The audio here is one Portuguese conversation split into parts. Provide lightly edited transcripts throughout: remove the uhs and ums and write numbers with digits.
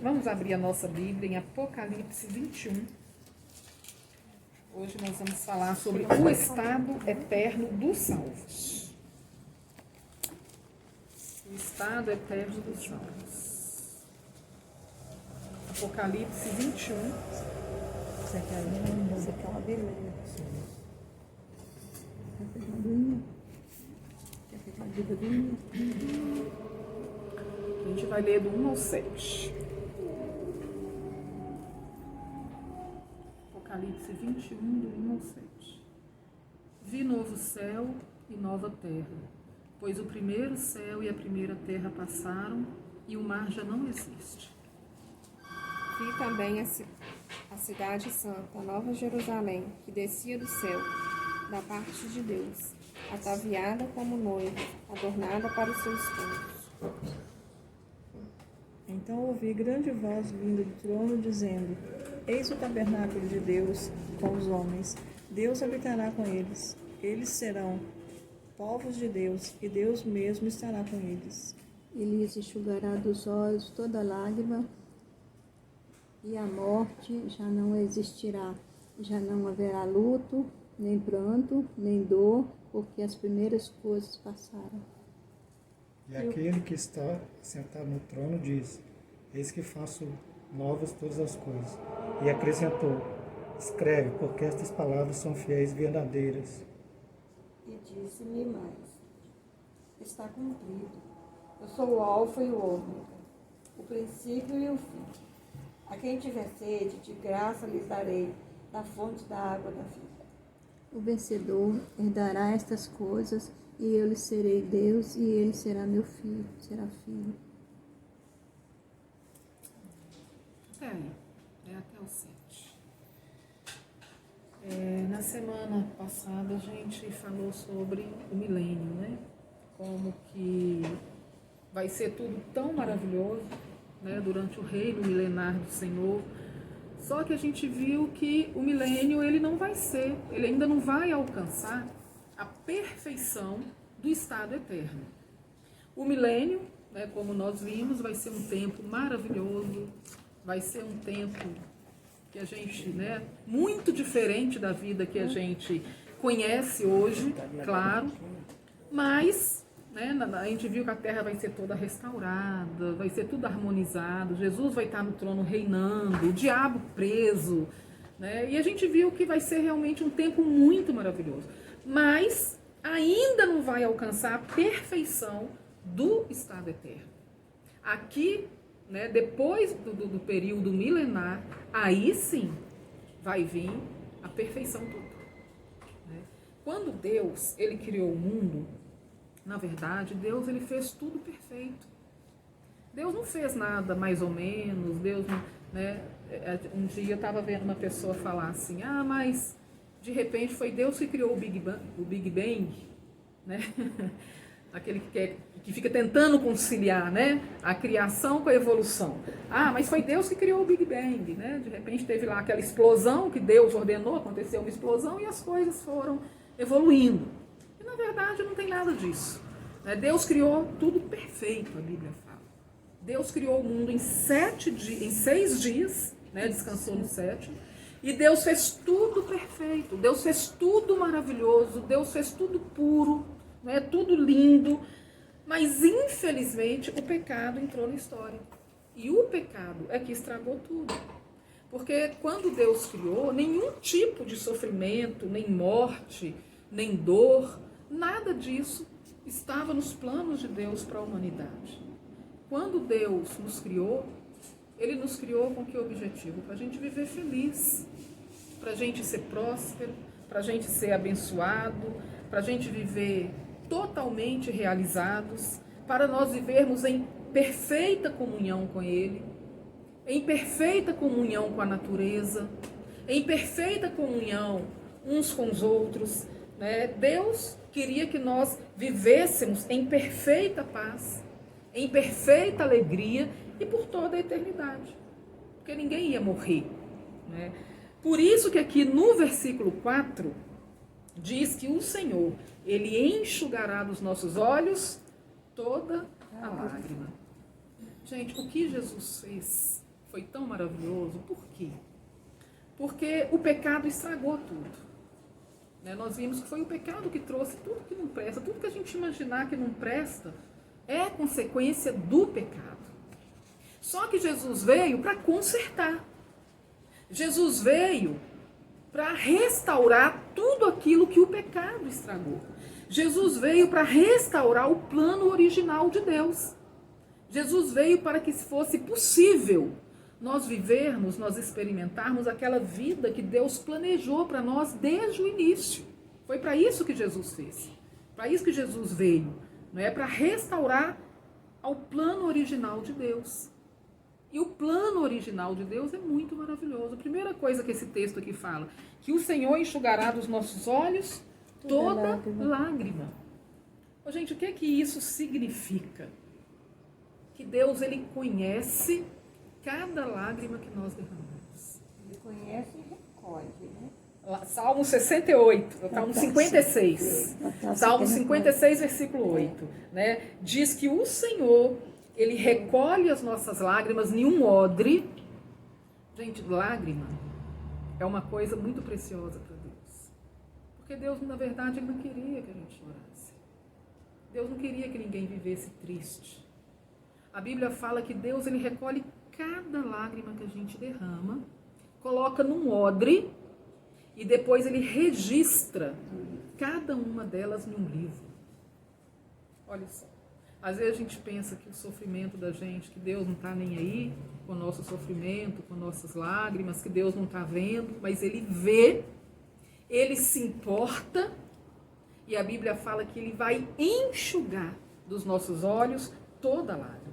Vamos abrir a nossa Bíblia em Apocalipse 21. Hoje nós vamos falar sobre o estado eterno dos salvos. O estado eterno dos salvos. Apocalipse 21. Você quer ler? Você quer uma Bíblia? Quer pegar a Bíblia? Quer pegar a Bíblia? A gente vai ler do 1 ao 7. Apocalipse 21, do 1 ao 7. Vi novo céu e nova terra, pois o primeiro céu e a primeira terra passaram e o mar já não existe. Vi também a cidade santa, a nova Jerusalém, que descia do céu, da parte de Deus, ataviada como noiva, adornada para o seu esposo. Então ouvi grande voz vinda do trono, dizendo: Eis o tabernáculo de Deus com os homens. Deus habitará com eles. Eles serão povos de Deus, e Deus mesmo estará com eles. Ele lhes enxugará dos olhos toda lágrima, e a morte já não existirá. Já não haverá luto, nem pranto, nem dor, porque as primeiras coisas passaram. E aquele que está sentado no trono diz: Eis que faço novas todas as coisas. E acrescentou: Escreve, porque estas palavras são fiéis e verdadeiras. E disse-me mais: Está cumprido. Eu sou o Alfa e o Ômega, o princípio e o fim. A quem tiver sede, de graça lhes darei da fonte da água da vida. O vencedor herdará estas coisas, e eu lhe serei Deus, e ele será meu filho, será filho. Até aí, até o 7. Na semana passada a gente falou sobre o milênio, né? Como que vai ser tudo tão maravilhoso, né? Durante o reino milenar do Senhor. Só que a gente viu que o milênio ele não vai ser, ele ainda não vai alcançar a perfeição do estado eterno. O milênio, né, como nós vimos, vai ser um tempo maravilhoso, vai ser um tempo que a gente, né, muito diferente da vida que a gente conhece hoje, claro, mas, né, a gente viu que a terra vai ser toda restaurada, vai ser tudo harmonizado, Jesus vai estar no trono reinando, o diabo preso, né, e a gente viu que vai ser realmente um tempo muito maravilhoso, mas ainda não vai alcançar a perfeição do estado eterno. Aqui, né, depois do período milenar, aí sim vai vir a perfeição total. Né? Quando Deus ele criou o mundo, na verdade, Deus ele fez tudo perfeito. Deus não fez nada mais ou menos, Deus não, né? Um dia eu estava vendo uma pessoa falar assim, mas de repente foi Deus que criou o Big Bang, né? Aquele que fica tentando conciliar, né, a criação com a evolução. Mas foi Deus que criou o Big Bang, né? De repente teve lá aquela explosão que Deus ordenou, aconteceu uma explosão e as coisas foram evoluindo. E na verdade não tem nada disso. Né? Deus criou tudo perfeito, a Bíblia fala. Deus criou o mundo em 6 dias, né? Descansou no 7. E Deus fez tudo perfeito, Deus fez tudo maravilhoso, Deus fez tudo puro, né? Tudo lindo, mas infelizmente o pecado entrou na história. E o pecado é que estragou tudo. Porque quando Deus criou, nenhum tipo de sofrimento, nem morte, nem dor, nada disso estava nos planos de Deus para a humanidade. Quando Deus nos criou, Ele nos criou com que objetivo? Para a gente viver feliz, para a gente ser próspero, para a gente ser abençoado, para a gente viver totalmente realizados, para nós vivermos em perfeita comunhão com Ele, em perfeita comunhão com a natureza, em perfeita comunhão uns com os outros. Né? Deus queria que nós vivêssemos em perfeita paz, em perfeita alegria e por toda a eternidade, porque ninguém ia morrer. Né? Por isso que aqui no versículo 4 diz que o Senhor, Ele enxugará dos nossos olhos toda a lágrima. Gente, o que Jesus fez foi tão maravilhoso. Por quê? Porque o pecado estragou tudo. Nós vimos que foi o pecado que trouxe tudo que não presta, tudo que a gente imaginar que não presta é consequência do pecado. Só que Jesus veio para consertar. Jesus veio para restaurar tudo aquilo que o pecado estragou. Jesus veio para restaurar o plano original de Deus. Jesus veio para que fosse possível nós vivermos, nós experimentarmos aquela vida que Deus planejou para nós desde o início. Foi para isso que Jesus fez. Para isso que Jesus veio. Não é para restaurar ao plano original de Deus. E o plano original de Deus é muito maravilhoso. A primeira coisa que esse texto aqui fala, que o Senhor enxugará dos nossos olhos toda lágrima. Gente, o que é que isso significa? Que Deus, ele conhece cada lágrima que nós derramamos. Ele conhece e recolhe, né? Salmo 68, Salmo 56. Salmo 56, versículo 8. Né? Diz que o Senhor, ele recolhe as nossas lágrimas em um odre. Gente, lágrima é uma coisa muito preciosa para Deus. Porque Deus, na verdade, ele não queria que a gente chorasse. Deus não queria que ninguém vivesse triste. A Bíblia fala que Deus, ele recolhe cada lágrima que a gente derrama, coloca num odre e depois ele registra cada uma delas num livro. Olha só. Às vezes a gente pensa que o sofrimento da gente, que Deus não está nem aí com o nosso sofrimento, com nossas lágrimas, que Deus não está vendo, mas ele vê, ele se importa, e a Bíblia fala que ele vai enxugar dos nossos olhos toda lágrima.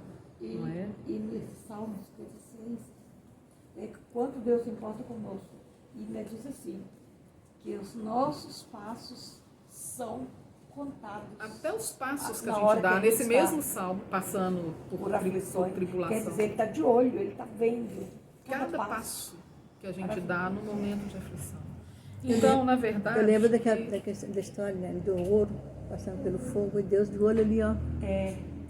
Não é? E nesse Salmo 56, é que quanto Deus se importa conosco. E ele diz assim, que os nossos passos são contados. Até os passos que a Na gente hora dá, que a gente nesse está mesmo salmo, passando por aflições, tribulação. quer dizer, ele está de olho, ele está vendo. Cada passo que a gente dá no momento de aflição. Então, na verdade... Eu lembro da história, né, do ouro passando pelo fogo, e Deus de olho ali, ó.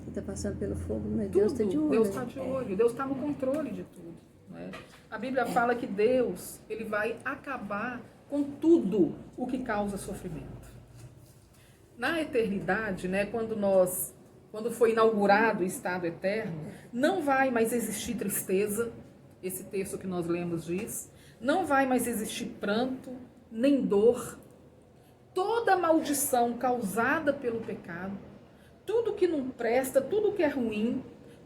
Você está passando pelo fogo, mas Deus está de olho. Deus está de olho, Deus está no controle de tudo. Né? A Bíblia fala que Deus, ele vai acabar com tudo o que causa sofrimento. Na eternidade, né, quando foi inaugurado o estado eterno, não vai mais existir tristeza, esse texto que nós lemos diz, não vai mais existir pranto, nem dor, toda maldição causada pelo pecado, tudo que não presta, tudo que é ruim,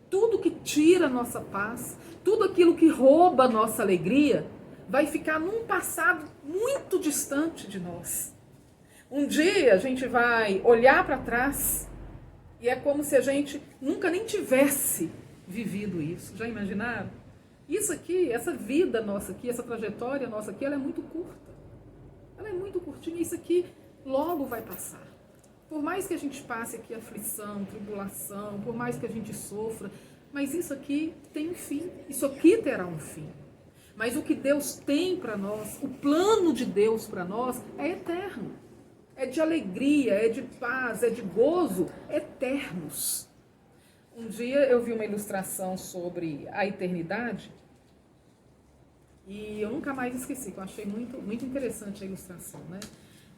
tudo que tira a nossa paz, tudo aquilo que rouba a nossa alegria, vai ficar num passado muito distante de nós. Um dia a gente vai olhar para trás e é como se a gente nunca nem tivesse vivido isso. Já imaginaram? Isso aqui, essa vida nossa aqui, essa trajetória nossa aqui, ela é muito curta. Ela é muito curtinha. Isso aqui logo vai passar. Por mais que a gente passe aqui aflição, tribulação, por mais que a gente sofra, mas isso aqui tem um fim. Isso aqui terá um fim. Mas o que Deus tem para nós, o plano de Deus para nós é eterno. É de alegria, é de paz, é de gozo eternos. Um dia eu vi uma ilustração sobre a eternidade e eu nunca mais esqueci, que eu achei muito, muito interessante a ilustração, né?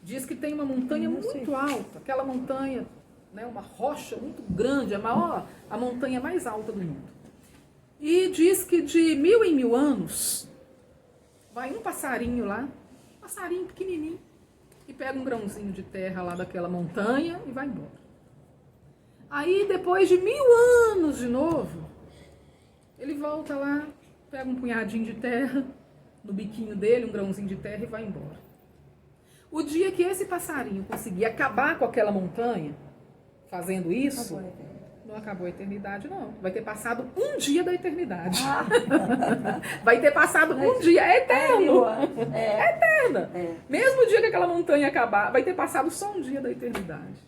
Diz que tem uma montanha muito alta, aquela montanha, né, uma rocha muito grande, a montanha mais alta do mundo. E diz que de 1000 em 1000 anos, vai um passarinho lá, um passarinho pequenininho, e pega um grãozinho de terra lá daquela montanha e vai embora. Aí, depois de 1000 anos de novo, ele volta lá, pega um punhadinho de terra, no biquinho dele, um grãozinho de terra e vai embora. O dia que esse passarinho conseguir acabar com aquela montanha, fazendo isso, não acabou a eternidade, não. Vai ter passado um dia da eternidade. Vai ter passado um dia, é eterno. É eterna. Mesmo o dia que aquela montanha acabar, vai ter passado só um dia da eternidade.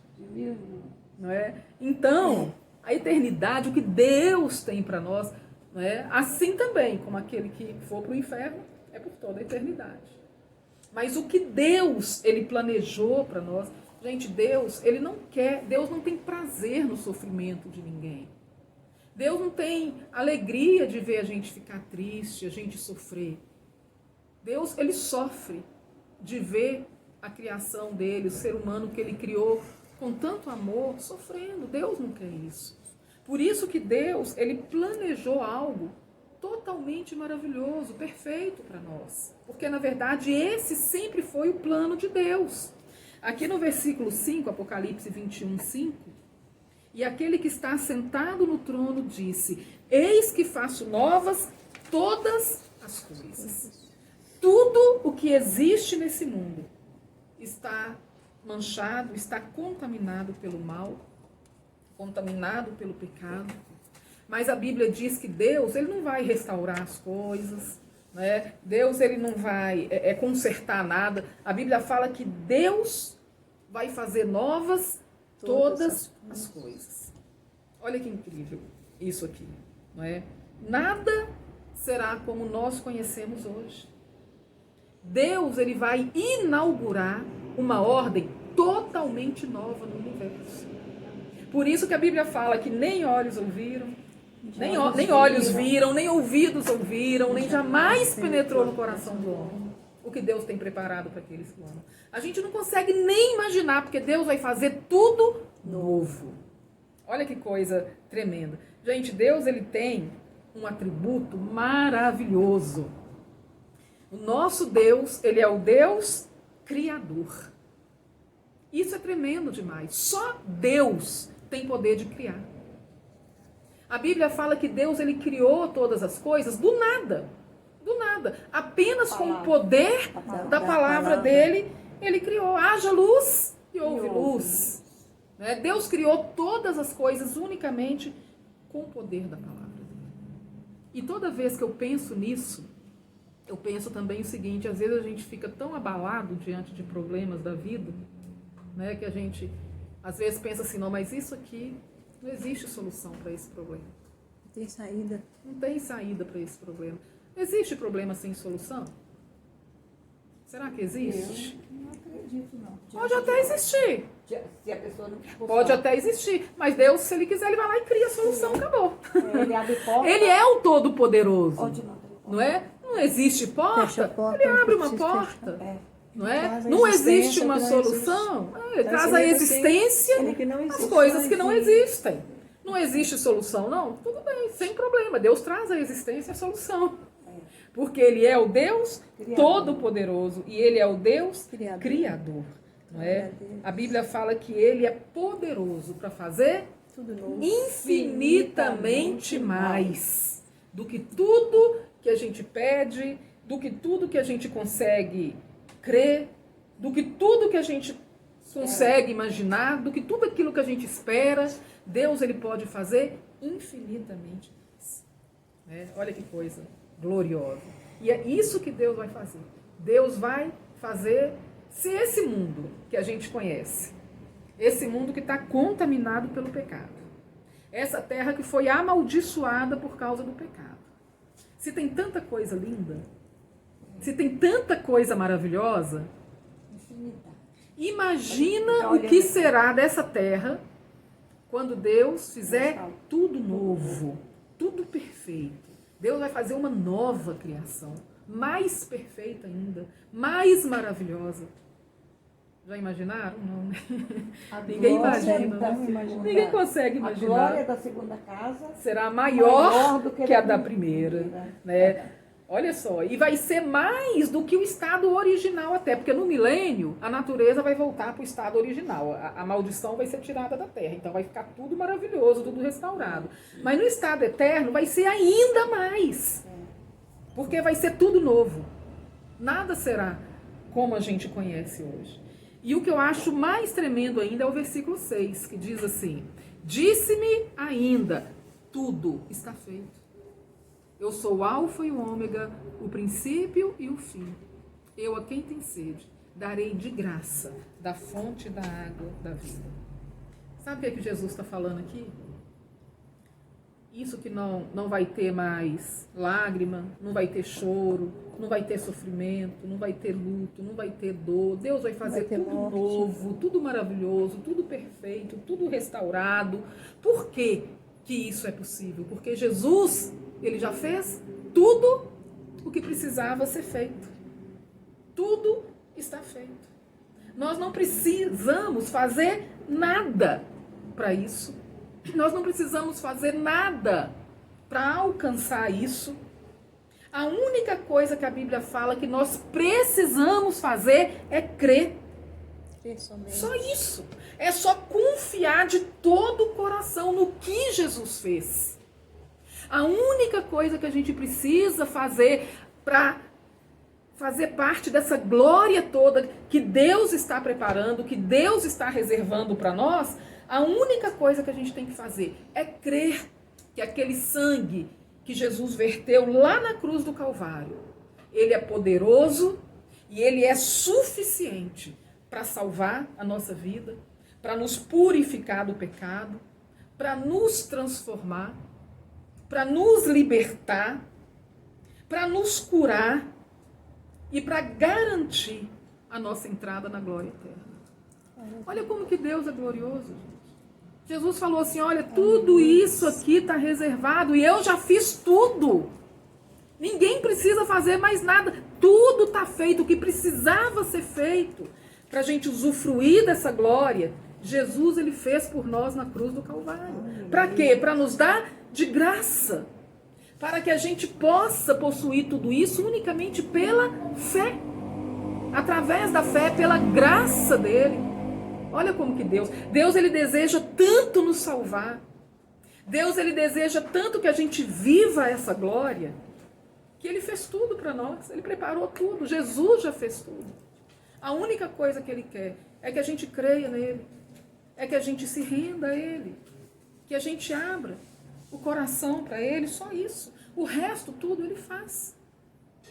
Não é? Então, a eternidade, o que Deus tem para nós, não é? Assim também, como aquele que for para o inferno, é por toda a eternidade. Mas o que Deus, ele planejou para nós, gente, Deus, ele não quer, Deus não tem prazer no sofrimento de ninguém. Deus não tem alegria de ver a gente ficar triste, a gente sofrer. Deus, ele sofre de ver a criação dele, o ser humano que ele criou com tanto amor, sofrendo. Deus não quer isso. Por isso que Deus, ele planejou algo totalmente maravilhoso, perfeito para nós. Porque, na verdade, esse sempre foi o plano de Deus. Aqui no versículo 5, Apocalipse 21, 5, e aquele que está sentado no trono disse: eis que faço novas todas as coisas. Tudo o que existe nesse mundo está manchado, está contaminado pelo mal, contaminado pelo pecado. Mas a Bíblia diz que Deus, ele não vai restaurar as coisas, né? Deus, ele não vai consertar nada. A Bíblia fala que Deus vai fazer novas todas as coisas. Olha que incrível isso aqui, não é? Nada será como nós conhecemos hoje. Deus, ele vai inaugurar uma ordem totalmente nova no universo. Por isso que a Bíblia fala que nem olhos ouviram, nem olhos viram, nem ouvidos ouviram, nem jamais penetrou no coração do homem o que Deus tem preparado para aqueles que o amam. A gente não consegue nem imaginar, porque Deus vai fazer tudo novo. Olha que coisa tremenda. Gente, Deus, ele tem um atributo maravilhoso. O nosso Deus, ele é o Deus criador. Isso é tremendo demais. Só Deus tem poder de criar. A Bíblia fala que Deus, ele criou todas as coisas do nada. Do nada. Apenas com o poder da palavra dele, ele criou. Haja luz e houve luz. Né? Deus criou todas as coisas unicamente com o poder da palavra dele. E toda vez que eu penso nisso, eu penso também o seguinte: às vezes a gente fica tão abalado diante de problemas da vida, né, que a gente às vezes pensa assim, não, mas isso aqui não existe solução para esse problema. Não tem saída. Não tem saída para esse problema. Existe problema sem solução? Será que existe? Eu não acredito, não. Pode até existir. Se a pessoa não buscar. Pode até existir. Mas Deus, se ele quiser, ele vai lá e cria a solução, acabou. Ele abre porta. Ele é o Todo-Poderoso. Onde não abre porta. Não é? Não existe porta, Fecha a porta, ele abre não uma precisa porta. É. Não é? Traz a Não existência existe uma que não solução. Ele traz a significa existência que não às existe. coisas que não existem. Não existe solução, não? Tudo bem, sem problema. Deus traz a existência e a solução. Porque ele é o Deus Todo-Poderoso e ele é o Deus Criador. Não é? A Bíblia fala que ele é poderoso para fazer Tudo novo. infinitamente mais do que tudo que a gente pede, do que tudo que a gente consegue crer, do que tudo que a gente consegue imaginar, do que tudo aquilo que a gente espera. Deus, ele pode fazer infinitamente mais. Né? Olha que coisa gloriosa. E é isso que Deus vai fazer. Deus vai fazer, se esse mundo que a gente conhece, esse mundo que está contaminado pelo pecado, essa terra que foi amaldiçoada por causa do pecado, se tem tanta coisa linda, se tem tanta coisa maravilhosa, imagina o que será dessa terra quando Deus fizer tudo novo, tudo perfeito. Deus vai fazer uma nova criação, mais perfeita ainda, mais maravilhosa. Já imaginaram? Não, né? Ninguém imagina. Ninguém consegue imaginar. A glória da segunda casa será maior do que a da primeira. Né? Olha só, e vai ser mais do que o estado original até, porque no milênio a natureza vai voltar para o estado original, a maldição vai ser tirada da terra, então vai ficar tudo maravilhoso, tudo restaurado. Mas no estado eterno vai ser ainda mais, porque vai ser tudo novo. Nada será como a gente conhece hoje. E o que eu acho mais tremendo ainda é o versículo 6, que diz assim: disse-me ainda, tudo está feito. Eu sou o alfa e o ômega, o princípio e o fim. Eu, a quem tem sede, darei de graça da fonte da água da vida. Sabe o que é que Jesus está falando aqui? Isso que não vai ter mais lágrima, não vai ter choro, não vai ter sofrimento, não vai ter luto, não vai ter dor. Deus vai fazer tudo novo, tudo maravilhoso, tudo perfeito, tudo restaurado. Por quê? que isso é possível, porque Jesus, ele já fez tudo o que precisava ser feito. Tudo está feito. Nós não precisamos fazer nada para isso. Nós não precisamos fazer nada para alcançar isso. A única coisa que a Bíblia fala que nós precisamos fazer é crer. Só isso. É só confiar de todo o coração no que Jesus fez. A única coisa que a gente precisa fazer para fazer parte dessa glória toda que Deus está preparando, que Deus está reservando para nós, a única coisa que a gente tem que fazer é crer que aquele sangue que Jesus verteu lá na cruz do Calvário, ele é poderoso e ele é suficiente para salvar a nossa vida, para nos purificar do pecado, para nos transformar, para nos libertar, para nos curar e para garantir a nossa entrada na glória eterna. Olha como que Deus é glorioso, gente. Jesus falou assim, olha, tudo isso aqui está reservado e eu já fiz tudo. Ninguém precisa fazer mais nada. Tudo está feito, o que precisava ser feito para a gente usufruir dessa glória, Jesus ele fez por nós na cruz do Calvário. Para quê? Para nos dar de graça. Para que a gente possa possuir tudo isso unicamente pela fé. Através da fé, pela graça dele. Olha como que Deus ele deseja tanto nos salvar. Deus ele deseja tanto que a gente viva essa glória, que ele fez tudo para nós. Ele preparou tudo. Jesus já fez tudo. A única coisa que ele quer é que a gente creia nele. É que a gente se renda a ele. Que a gente abra o coração para ele, só isso. O resto tudo ele faz.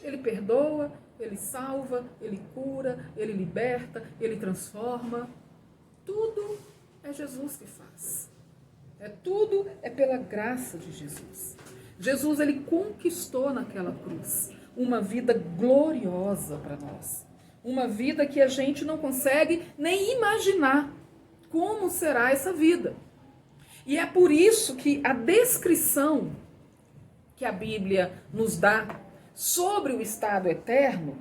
Ele perdoa, ele salva, ele cura, ele liberta, ele transforma. Tudo é Jesus que faz. Tudo é pela graça de Jesus. Jesus ele conquistou naquela cruz uma vida gloriosa para nós. Uma vida que a gente não consegue nem imaginar como será essa vida. E é por isso que a descrição que a Bíblia nos dá sobre o estado eterno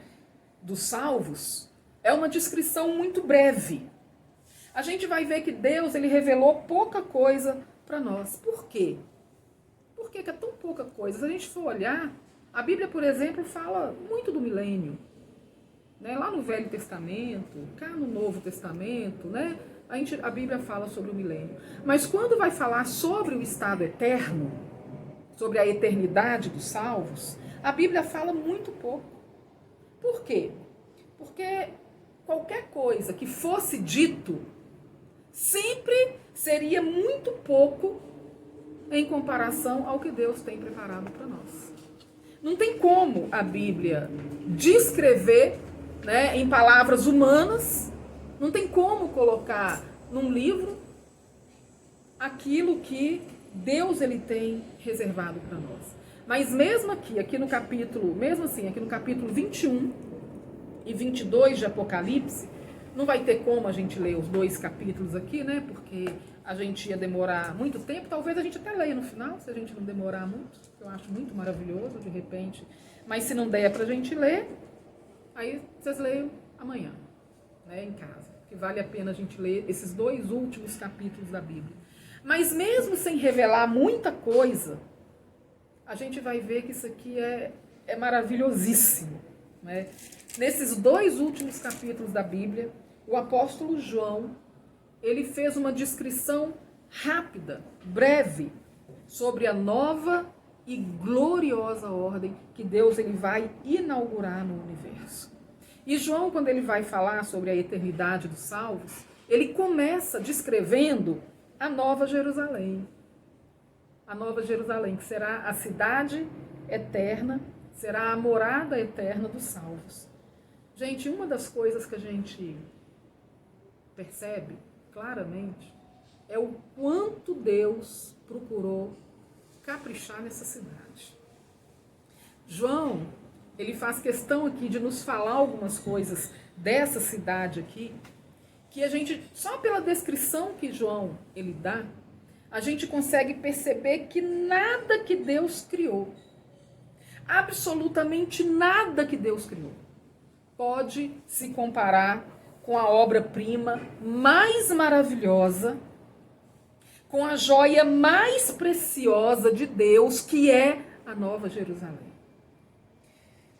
dos salvos é uma descrição muito breve. A gente vai ver que Deus ele revelou pouca coisa para nós. Por quê? Por que é tão pouca coisa? Se a gente for olhar, a Bíblia, por exemplo, fala muito do milênio. Né? Lá no Velho Testamento, cá no Novo Testamento, né? A Bíblia fala sobre o milênio. Mas quando vai falar sobre o estado eterno, sobre a eternidade dos salvos, a Bíblia fala muito pouco. Por quê? Porque qualquer coisa que fosse dito sempre seria muito pouco em comparação ao que Deus tem preparado para nós. Não tem como a Bíblia descrever, né, em palavras humanas, não tem como colocar num livro aquilo que Deus ele tem reservado para nós. Mas mesmo aqui no capítulo, aqui no capítulo 21 e 22 de Apocalipse, não vai ter como a gente ler os dois capítulos aqui, né? Porque a gente ia demorar muito tempo. Talvez a gente até leia no final, se a gente não demorar muito. Eu acho muito maravilhoso, de repente. Mas se não der pra gente ler, aí vocês leiam amanhã, né? Em casa. Que vale a pena a gente ler esses dois últimos capítulos da Bíblia. Mas mesmo sem revelar muita coisa, a gente vai ver que isso aqui é maravilhosíssimo, né? Nesses dois últimos capítulos da Bíblia, o apóstolo João, ele fez uma descrição rápida, breve, sobre a nova e gloriosa ordem que Deus ele vai inaugurar no universo. E João, quando ele vai falar sobre a eternidade dos salvos, ele começa descrevendo a Nova Jerusalém. A Nova Jerusalém, que será a cidade eterna, será a morada eterna dos salvos. Gente, uma das coisas que a gente percebe claramente é o quanto Deus procurou caprichar nessa cidade. João, ele faz questão aqui de nos falar algumas coisas dessa cidade aqui, que a gente, só pela descrição que João ele dá, a gente consegue perceber que nada que Deus criou, absolutamente nada que Deus criou, pode se comparar com a obra-prima mais maravilhosa, com a joia mais preciosa de Deus, que é a Nova Jerusalém.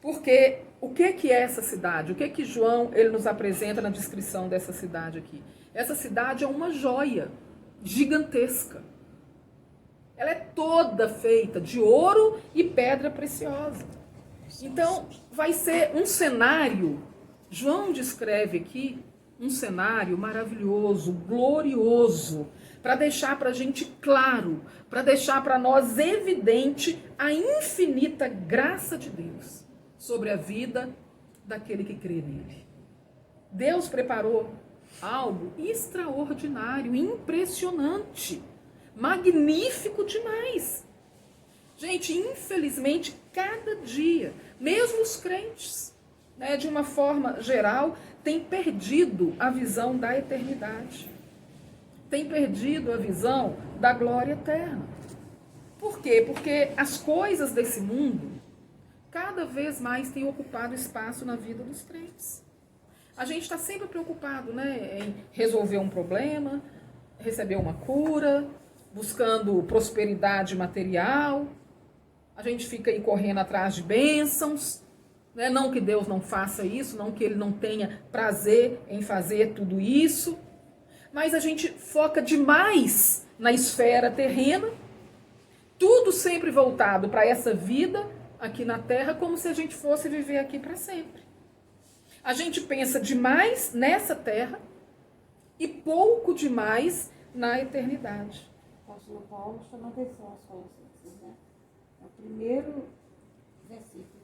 Porque o que é essa cidade? O que João ele nos apresenta na descrição dessa cidade aqui? Essa cidade é uma joia gigantesca. Ela é toda feita de ouro e pedra preciosa. Então, vai ser um cenário, João descreve aqui, um cenário maravilhoso, glorioso, para deixar para a gente claro, para deixar para nós evidente a infinita graça de Deus sobre a vida daquele que crê nele. Deus preparou algo extraordinário, impressionante, magnífico demais. Gente, infelizmente, cada dia, mesmo os crentes, né, de uma forma geral, têm perdido a visão da eternidade. Têm perdido a visão da glória eterna. Por quê? Porque as coisas desse mundo cada vez mais têm ocupado espaço na vida dos crentes. A gente está sempre preocupado, né, em resolver um problema, receber uma cura, buscando prosperidade material. A gente fica aí correndo atrás de bênçãos, né? Não que Deus não faça isso, não que Ele não tenha prazer em fazer tudo isso, mas a gente foca demais na esfera terrena, tudo sempre voltado para essa vida aqui na Terra, como se a gente fosse viver aqui para sempre. A gente pensa demais nessa Terra e pouco demais na eternidade. O apóstolo Paulo chama atenção aos Colossenses, né? É o primeiro versículo.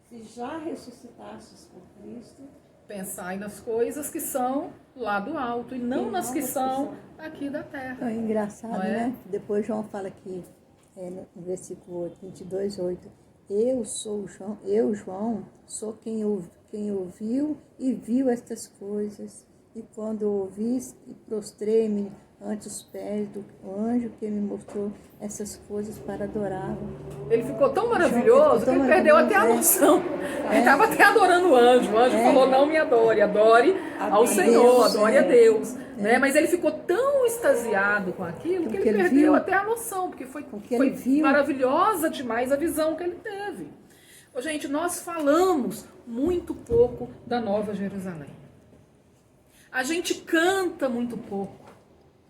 Se já ressuscitastes com Cristo, Pensai nas coisas que são lá do alto e não nas que são aqui da terra. É engraçado, Não é? né? Depois João fala aqui, no versículo 8, 22:8, eu, João, sou quem ouviu e viu estas coisas. E quando ouvi, prostrei-me ante os pés do anjo que me mostrou essas coisas para adorá-lo. Ele ficou tão maravilhoso que ele perdeu até a noção. Ele É. estava até adorando o anjo. O anjo falou, não me adore, adore ao Senhor, Deus, adore a Deus. Né? Mas ele ficou tão extasiado com aquilo que Porque ele ele perdeu viu. até a noção, porque foi ele viu. maravilhosa demais a visão que ele teve. Ô, gente, nós falamos muito pouco da Nova Jerusalém. A gente canta muito pouco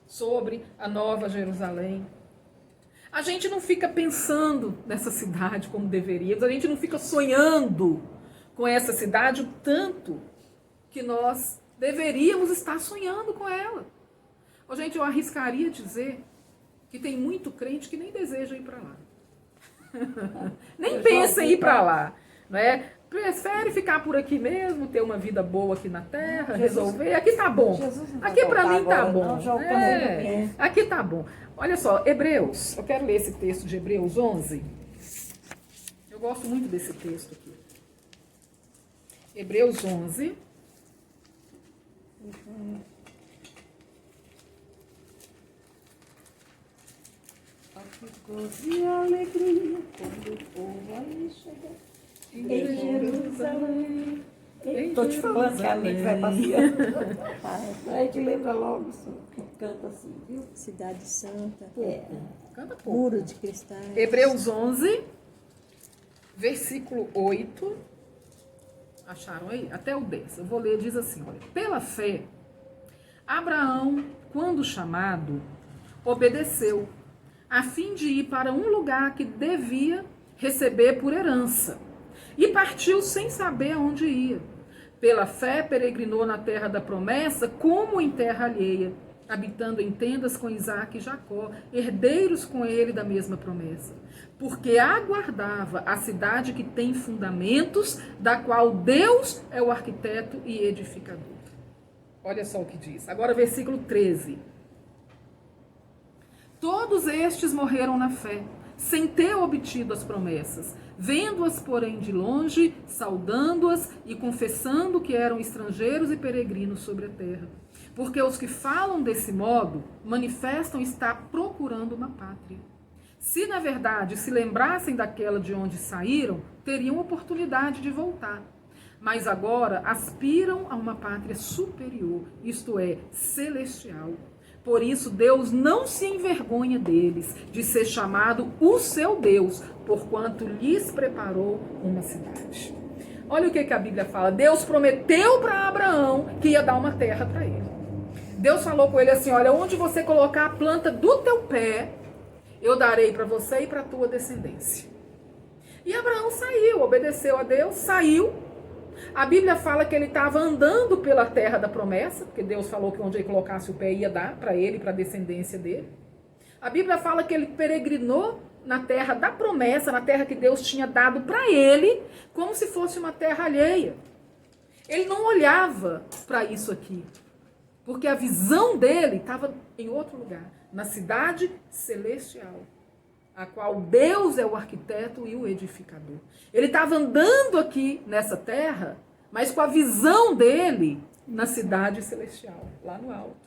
sobre a Nova Jerusalém. A gente não fica pensando nessa cidade como deveríamos, a gente não fica sonhando com essa cidade o tanto que nós deveríamos estar sonhando com ela. Ô, gente, eu arriscaria dizer que tem muito crente que nem deseja ir para lá. Nem pensa em ir para lá, não é? Prefere ficar por aqui mesmo, ter uma vida boa aqui na terra, resolver. Aqui tá bom. Aqui para mim tá bom. Aqui tá bom. Olha só, Hebreus. Eu quero ler esse texto de Hebreus 11. Eu gosto muito desse texto aqui. Hebreus 11. e a alegria quando o povo ali chega. Em Jerusalém. Estou te falando que a mente vai passeando. A gente lembra logo, assim, canta assim, viu? Cidade Santa, Canta pouco. muro de cristais. Hebreus 11, versículo 8. Acharam aí? Até o 10. Eu vou ler, diz assim, olha. Pela fé, Abraão, quando chamado, obedeceu, a fim de ir para um lugar que devia receber por herança. E partiu sem saber aonde ia. Pela fé, peregrinou na terra da promessa, como em terra alheia, habitando em tendas com Isaque e Jacó, herdeiros com ele da mesma promessa. Porque aguardava a cidade que tem fundamentos, da qual Deus é o arquiteto e edificador. Olha só o que diz. Agora, versículo 13. Todos estes morreram na fé, sem ter obtido as promessas, vendo-as, porém, de longe, saudando-as e confessando que eram estrangeiros e peregrinos sobre a terra. Porque os que falam desse modo manifestam estar procurando uma pátria. Se, na verdade, se lembrassem daquela de onde saíram, teriam oportunidade de voltar. Mas agora aspiram a uma pátria superior, isto é, celestial. Por isso, Deus não se envergonha deles, de ser chamado o seu Deus, porquanto lhes preparou uma cidade. Olha o que a Bíblia fala. Deus prometeu para Abraão que ia dar uma terra para ele. Deus falou com ele assim, olha, onde você colocar a planta do teu pé, eu darei para você e para a tua descendência. E Abraão saiu, obedeceu a Deus, saiu. A Bíblia fala que ele estava andando pela terra da promessa, porque Deus falou que onde ele colocasse o pé ia dar para ele e para a descendência dele. A Bíblia fala que ele peregrinou na terra da promessa, na terra que Deus tinha dado para ele, como se fosse uma terra alheia. Ele não olhava para isso aqui, porque a visão dele estava em outro lugar, na cidade celestial, a qual Deus é o arquiteto e o edificador. Ele estava andando aqui nessa terra, mas com a visão dele na cidade celestial, lá no alto.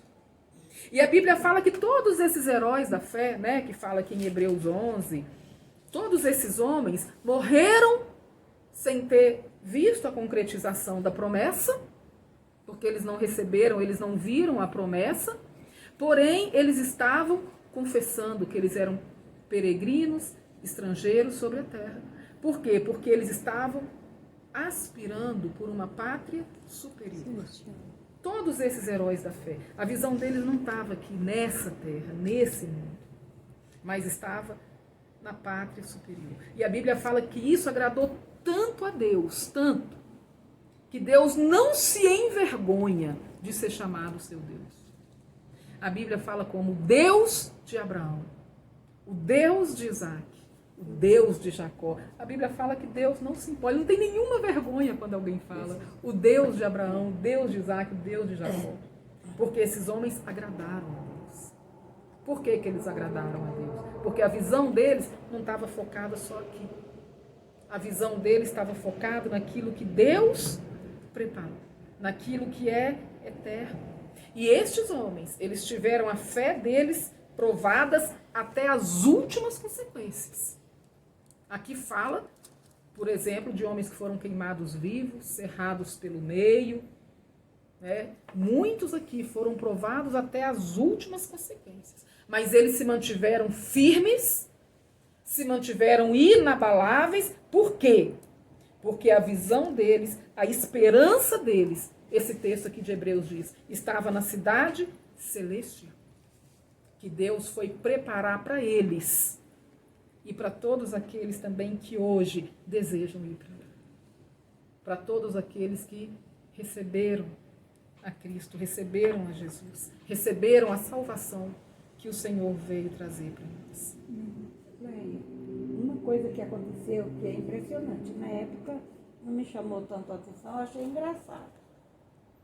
E a Bíblia fala que todos esses heróis da fé, né, que fala aqui em Hebreus 11, todos esses homens morreram sem ter visto a concretização da promessa, porque eles não receberam, eles não viram a promessa, porém eles estavam confessando que eles eram peregrinos, estrangeiros sobre a terra. Por quê? Porque eles estavam aspirando por uma pátria superior. Todos esses heróis da fé, a visão deles não estava aqui nessa terra, nesse mundo, mas estava na pátria superior. E a Bíblia fala que isso agradou tanto a Deus, tanto, que Deus não se envergonha de ser chamado seu Deus. A Bíblia fala como o Deus de Abraão, o Deus de Isaac, o Deus de Jacó. A Bíblia fala que Deus não se impõe, não tem nenhuma vergonha quando alguém fala o Deus de Abraão, o Deus de Isaac, o Deus de Jacó. Porque esses homens agradaram a Deus. Por que eles agradaram a Deus? Porque a visão deles não estava focada só aqui. A visão deles estava focada naquilo que Deus preparou, naquilo que é eterno. E estes homens, eles tiveram a fé deles provadas até as últimas consequências. Aqui fala, por exemplo, de homens que foram queimados vivos, cerrados pelo meio. Né? Muitos aqui foram provados até as últimas consequências. Mas eles se mantiveram firmes, se mantiveram inabaláveis. Por quê? Porque a visão deles, a esperança deles, esse texto aqui de Hebreus diz, estava na cidade celestial, que Deus foi preparar para eles e para todos aqueles também que hoje desejam ir para lá. Para todos aqueles que receberam a Cristo, receberam a Jesus, receberam a salvação que o Senhor veio trazer para nós. Uma coisa que aconteceu que é impressionante, na época não me chamou tanto a atenção, eu achei engraçado,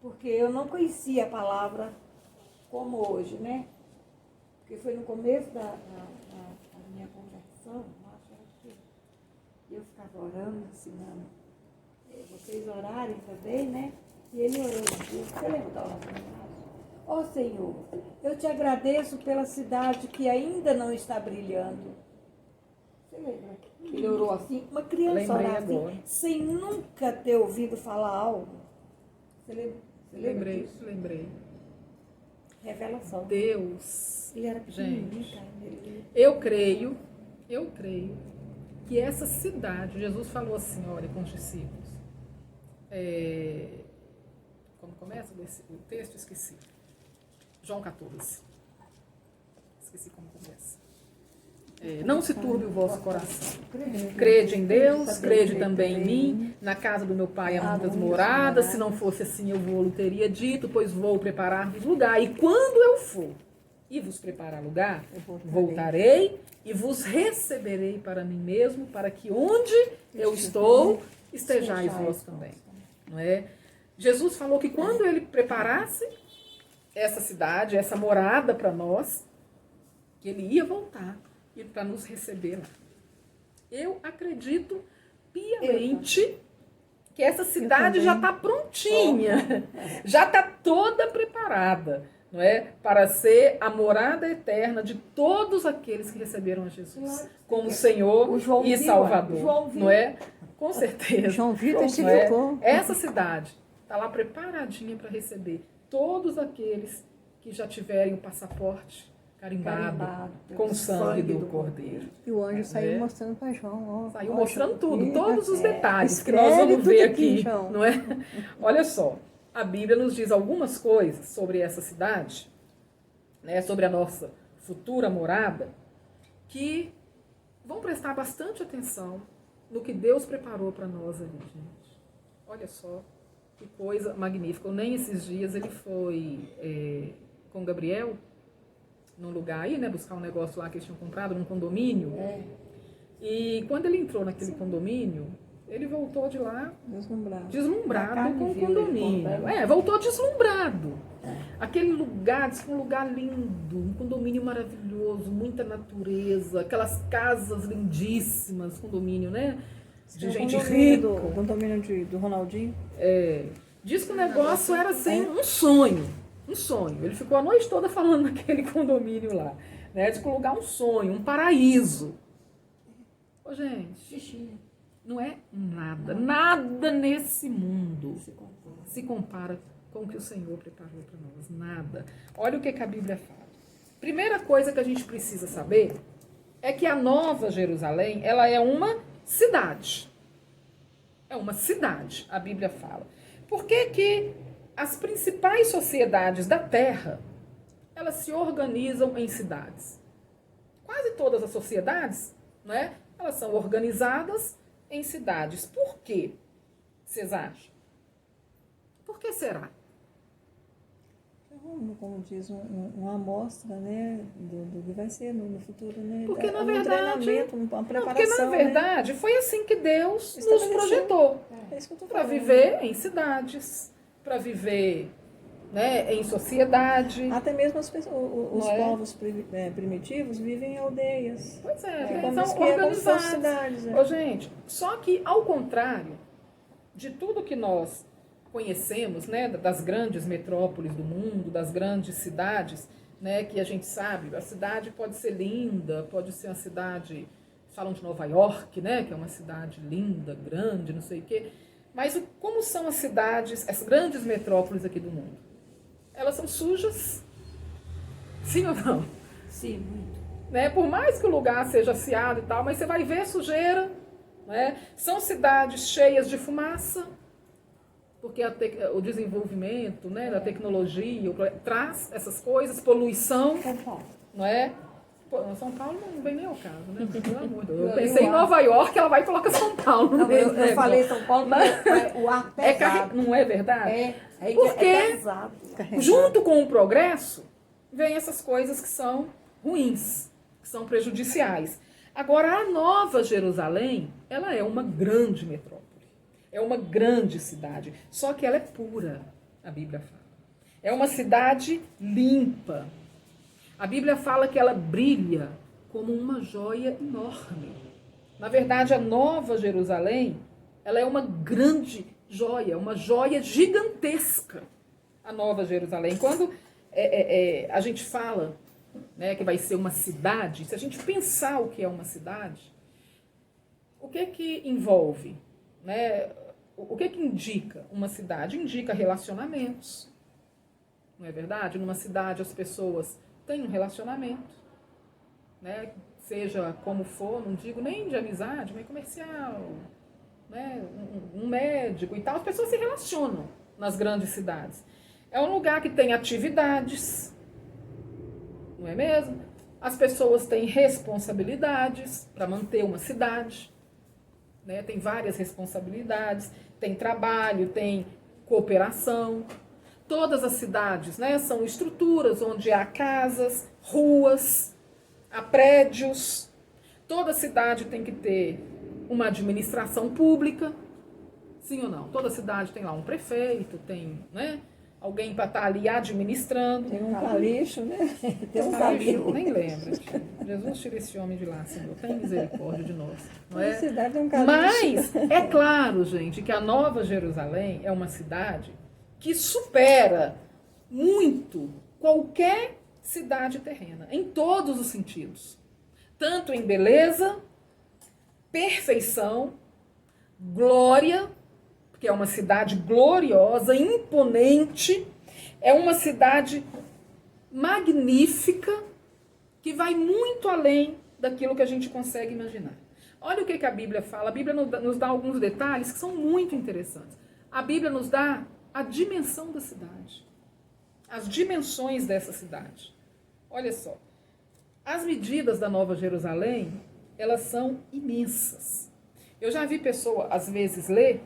porque eu não conhecia a palavra como hoje, né? Porque foi no começo da minha conversão, acho que eu ficava orando, ensinando vocês orarem também, né? E ele orou de Deus. Você lembra da oração? Ó Senhor, eu te agradeço pela cidade que ainda não está brilhando. Você lembra? Ele orou assim, uma criança orar assim, agora, sem nunca ter ouvido falar algo. Você lembra? Lembrei. Revelação. Deus, ele era gente, eu creio que essa cidade, Jesus falou assim, olha, com os discípulos, como começa o texto, esqueci. João 14. Esqueci como começa. Não se turbe o vosso coração. Crede em Deus, crede também em mim. Na casa do meu pai há muitas moradas. Se não fosse assim, eu vou-lhe teria dito, pois vou preparar-vos lugar. E quando eu for e vos preparar lugar, voltarei e vos receberei para mim mesmo, para que onde eu estou, estejais vós também. Não é? Jesus falou que quando ele preparasse essa cidade, essa morada para nós, que ele ia voltar e para nos receber lá. Eu acredito piamente que essa cidade já está prontinha, já está toda preparada, não é? Para ser a morada eterna de todos aqueles que receberam a Jesus como Senhor e Salvador, não é? Com certeza. João viu, não é? testificou. Essa cidade está lá preparadinha para receber todos aqueles que já tiverem o passaporte carimbado com o sangue do Cordeiro. E o anjo saiu mostrando para João. Ó, Saiu ó, mostrando tudo, aqui, todos os detalhes que escreve nós vamos tudo ver aqui, aqui, João. não é? Olha só, a Bíblia nos diz algumas coisas sobre essa cidade, né, sobre a nossa futura morada, que vão prestar bastante atenção no que Deus preparou para nós ali, gente. Olha só, que coisa magnífica. Nem esses dias ele foi com Gabriel, num lugar aí, né, buscar um negócio lá que eles tinham comprado, num condomínio. E quando ele entrou naquele condomínio, ele voltou de lá deslumbrado com o condomínio. Voltou deslumbrado. Aquele lugar, disse que um lugar lindo, um condomínio maravilhoso, muita natureza, aquelas casas lindíssimas, condomínio, né? De gente rica. O condomínio do Ronaldinho. Diz que o negócio era assim, um sonho. Um sonho. Ele ficou a noite toda falando naquele condomínio lá. Né? Diz que o lugar é um sonho, um paraíso. Ô, gente, não é nada. Nada nesse mundo se compara com o que o Senhor preparou para nós. Nada. Olha o que a Bíblia fala. Primeira coisa que a gente precisa saber é que a Nova Jerusalém, ela é uma cidade. É uma cidade, a Bíblia fala. Por que que as principais sociedades da Terra, elas se organizam em cidades? Quase todas as sociedades, né, elas são organizadas em cidades. Por quê? Vocês acham? Por que será? Como diz, uma amostra, né, do que vai ser no futuro, né? Porque na um verdade, treinamento, uma preparação, porque na verdade foi assim que Deus nos projetou. É isso que eu tô Para falando. viver em cidades, para viver, né, em sociedade. Até mesmo as pessoas, os Não é? povos primitivos vivem em aldeias. Pois é, É eles como são se fossem organizados. cidades, né? Ô, gente, só que ao contrário de tudo que nós conhecemos, né, das grandes metrópoles do mundo, das grandes cidades, né, que a gente sabe, a cidade pode ser linda, pode ser uma cidade, falam de Nova York, né, que é uma cidade linda, grande, não sei o quê, mas como são as cidades, as grandes metrópoles aqui do mundo? Elas são sujas? Sim ou não? Sim, muito. Né? Por mais que o lugar seja aciado e tal, mas você vai ver sujeira, né? São cidades cheias de fumaça, porque o desenvolvimento, né, da tecnologia traz essas coisas, poluição, não é? São Paulo não vem nem ao caso, né? Pelo amor de Deus. Eu pensei em Nova York, ela vai e coloca São Paulo. Não, eu falei São Paulo, porque o ar pesado. Não é verdade? Porque é pesado. Junto com o progresso, vem essas coisas que são ruins, que são prejudiciais. Agora, a Nova Jerusalém, ela é uma grande metrópole. É uma grande cidade. Só que ela é pura, a Bíblia fala. É uma cidade limpa. A Bíblia fala que ela brilha como uma joia enorme. Na verdade, a Nova Jerusalém, ela é uma grande joia, uma joia gigantesca. A Nova Jerusalém. Quando a gente fala, né, que vai ser uma cidade, se a gente pensar o que é uma cidade, o que envolve? Né? O que indica uma cidade? Indica relacionamentos. Não é verdade? Numa cidade as pessoas têm um relacionamento, né? Seja como for, não digo nem de amizade, mas comercial, né? Um médico e tal. As pessoas se relacionam nas grandes cidades. É um lugar que tem atividades, não é mesmo? As pessoas têm responsabilidades para manter uma cidade. Né? Tem várias responsabilidades, tem trabalho, tem cooperação. Todas as cidades, né, são estruturas onde há casas, ruas, há prédios. Toda cidade tem que ter uma administração pública, sim ou não? Toda cidade tem lá um prefeito, tem, né, alguém para estar ali administrando. Tem um caliço, né? Tem um Ai, caliço. nem lembra. Jesus, tira esse homem de lá, Senhor. Tem misericórdia de nós. Não Toda é? cidade tem um caliço. Mas é claro, gente, que a Nova Jerusalém é uma cidade que supera muito qualquer cidade terrena, em todos os sentidos. Tanto em beleza, perfeição, glória, porque é uma cidade gloriosa, imponente, é uma cidade magnífica, que vai muito além daquilo que a gente consegue imaginar. Olha o que a Bíblia fala. A Bíblia nos dá alguns detalhes que são muito interessantes. A Bíblia nos dá a dimensão da cidade, as dimensões dessa cidade. Olha só, as medidas da Nova Jerusalém, elas são imensas. Eu já vi pessoa, às vezes, ler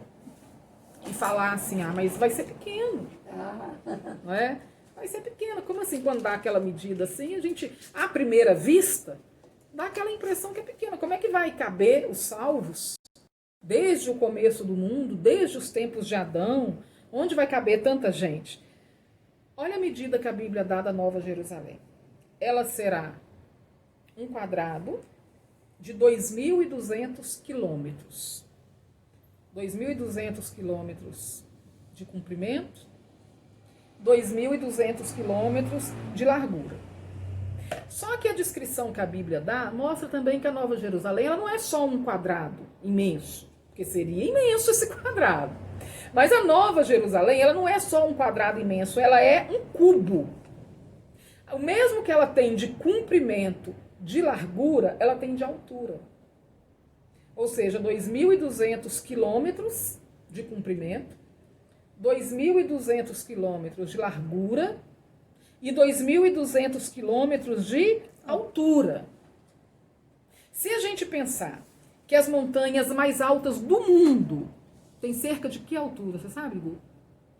e falar assim, mas vai ser pequeno, não é? Vai ser pequeno. Como assim, quando dá aquela medida assim, a gente, à primeira vista, dá aquela impressão que é pequena. Como é que vai caber os salvos desde o começo do mundo, desde os tempos de Adão? Onde vai caber tanta gente? Olha a medida que a Bíblia dá da Nova Jerusalém. Ela será um quadrado de 2.200 quilômetros. 2.200 quilômetros de comprimento, 2.200 quilômetros de largura. Só que a descrição que a Bíblia dá mostra também que a Nova Jerusalém ela não é só um quadrado imenso, porque seria imenso esse quadrado. Mas a Nova Jerusalém ela não é só um quadrado imenso, ela é um cubo. O mesmo que ela tem de comprimento, de largura, ela tem de altura. Ou seja, 2.200 quilômetros de comprimento, 2.200 quilômetros de largura e 2.200 quilômetros de altura. Se a gente pensar que as montanhas mais altas do mundo têm cerca de que altura? Você sabe, Gu?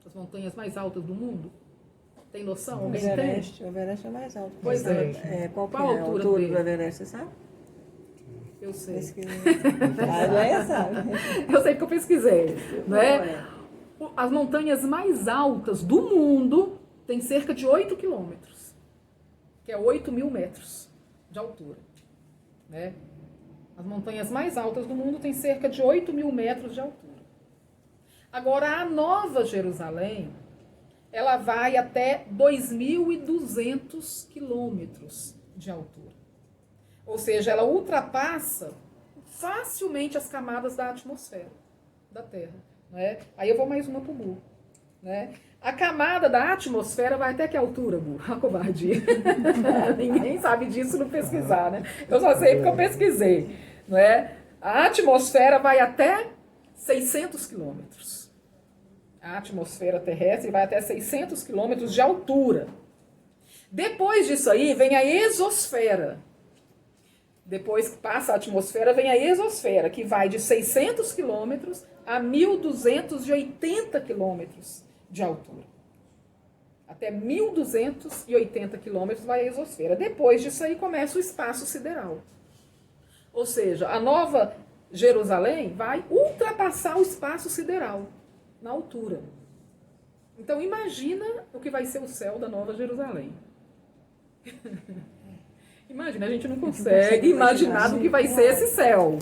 As montanhas mais altas do mundo? Tem noção? Alguém tem? O Everest é mais alto. Pois é. Qual Qual é a altura altura dele? do Everest, você sabe? Eu sei. Pesquisa. A Leia sabe. Eu sei porque eu pesquisei, não é? As montanhas mais altas do mundo têm cerca de 8 quilômetros, que é 8.000 metros de altura, né? As montanhas mais altas do mundo têm cerca de 8.000 metros de altura. Agora, a Nova Jerusalém, ela vai até 2.200 quilômetros de altura. Ou seja, ela ultrapassa facilmente as camadas da atmosfera da Terra. Né? Aí eu vou mais uma para o Gu. Né? A camada da atmosfera vai até que altura, Gu? A covardia. Ninguém sabe disso não pesquisar, né? Eu só sei porque eu pesquisei. Não é? A atmosfera vai até 600 quilômetros. A atmosfera terrestre vai até 600 quilômetros de altura. Depois disso aí vem a exosfera. Depois que passa a atmosfera, vem a exosfera, que vai de 600 quilômetros a 1.280 quilômetros de altura. Até 1.280 quilômetros vai a exosfera. Depois disso aí começa o espaço sideral. Ou seja, a Nova Jerusalém vai ultrapassar o espaço sideral na altura. Então imagina o que vai ser o céu da Nova Jerusalém. Imagina, a gente não consegue imaginar do que vai ser esse céu.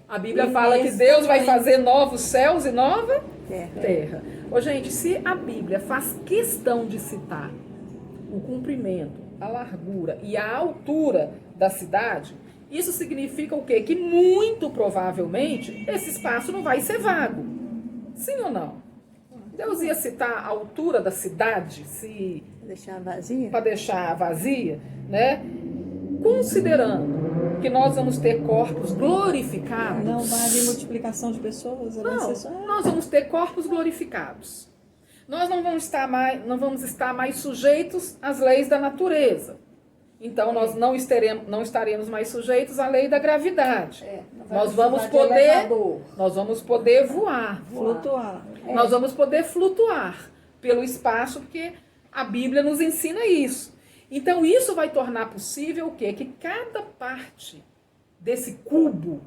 A Bíblia fala que Deus vai fazer novos céus e nova terra. Ô, gente, se a Bíblia faz questão de citar o comprimento, a largura e a altura da cidade, isso significa o quê? Que muito provavelmente esse espaço não vai ser vago. Sim ou não? Deus ia citar a altura da cidade Deixar vazia? para deixar vazia, né? Considerando que nós vamos ter corpos glorificados. Não vai haver multiplicação de pessoas? Vai ser só... Nós vamos ter corpos glorificados. Nós não vamos estar mais sujeitos às leis da natureza. Então, nós não estaremos mais sujeitos à lei da gravidade. Nós vamos poder voar. Flutuar. Nós vamos poder flutuar pelo espaço, porque a Bíblia nos ensina isso. Então, isso vai tornar possível o quê? Que cada parte desse cubo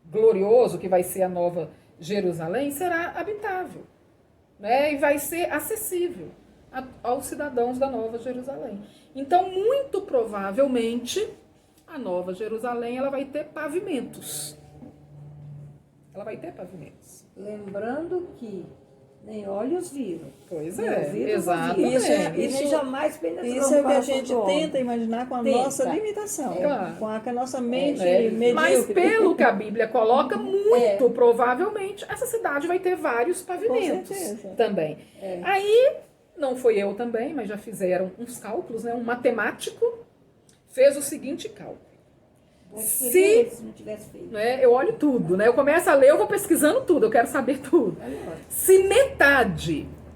glorioso, que vai ser a Nova Jerusalém, será habitável, né? E vai ser acessível. aos cidadãos da Nova Jerusalém. Então, muito provavelmente, a Nova Jerusalém ela vai ter pavimentos. Ela vai ter pavimentos. Lembrando que nem olhos viram. Pois nem é, ouvidos exatamente. ouviram, e Isso- nem jamais penetrou Isso no é o que a coração gente do homem. tenta imaginar com a Tenta. nossa limitação, Claro. com a nossa mente Né? Mas medíocre. pelo que a Bíblia coloca, muito provavelmente essa cidade vai ter vários pavimentos certeza. também. Aí, não foi eu também, mas já fizeram uns cálculos, né? Um matemático fez o seguinte cálculo. Se não tivesse feito. Né? Eu olho tudo, né? Eu começo a ler, eu vou pesquisando tudo, eu quero saber tudo. Se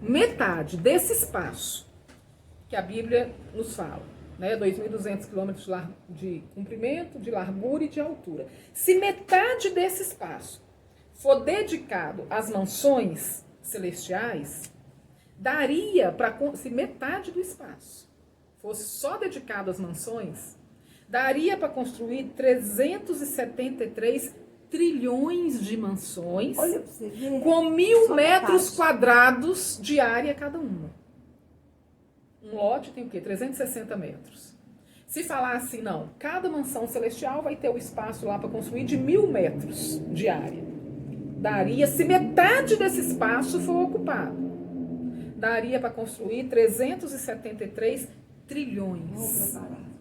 metade desse espaço que a Bíblia nos fala, né, 2.200 quilômetros de comprimento, de largura e de altura, se metade desse espaço for dedicado às mansões celestiais, daria para, se metade do espaço fosse só dedicado às mansões, daria para construir 373 trilhões de mansões Olha pra você ver. com 1.000 Só metros metade. quadrados de área cada uma. Um lote tem o quê? 360 metros. Se falar assim, não, cada mansão celestial vai ter o espaço lá para construir de 1.000 metros de área. Daria, se metade desse espaço for ocupado, daria para construir 373 trilhões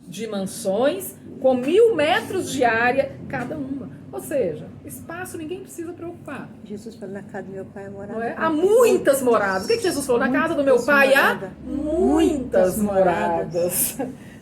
de mansões com 1.000 metros de área cada uma. Ou seja, espaço ninguém precisa preocupar. Jesus falou, na casa do meu pai Não morava. é? Há muitas moradas. O que Jesus falou? Na casa do meu pai há muitas moradas.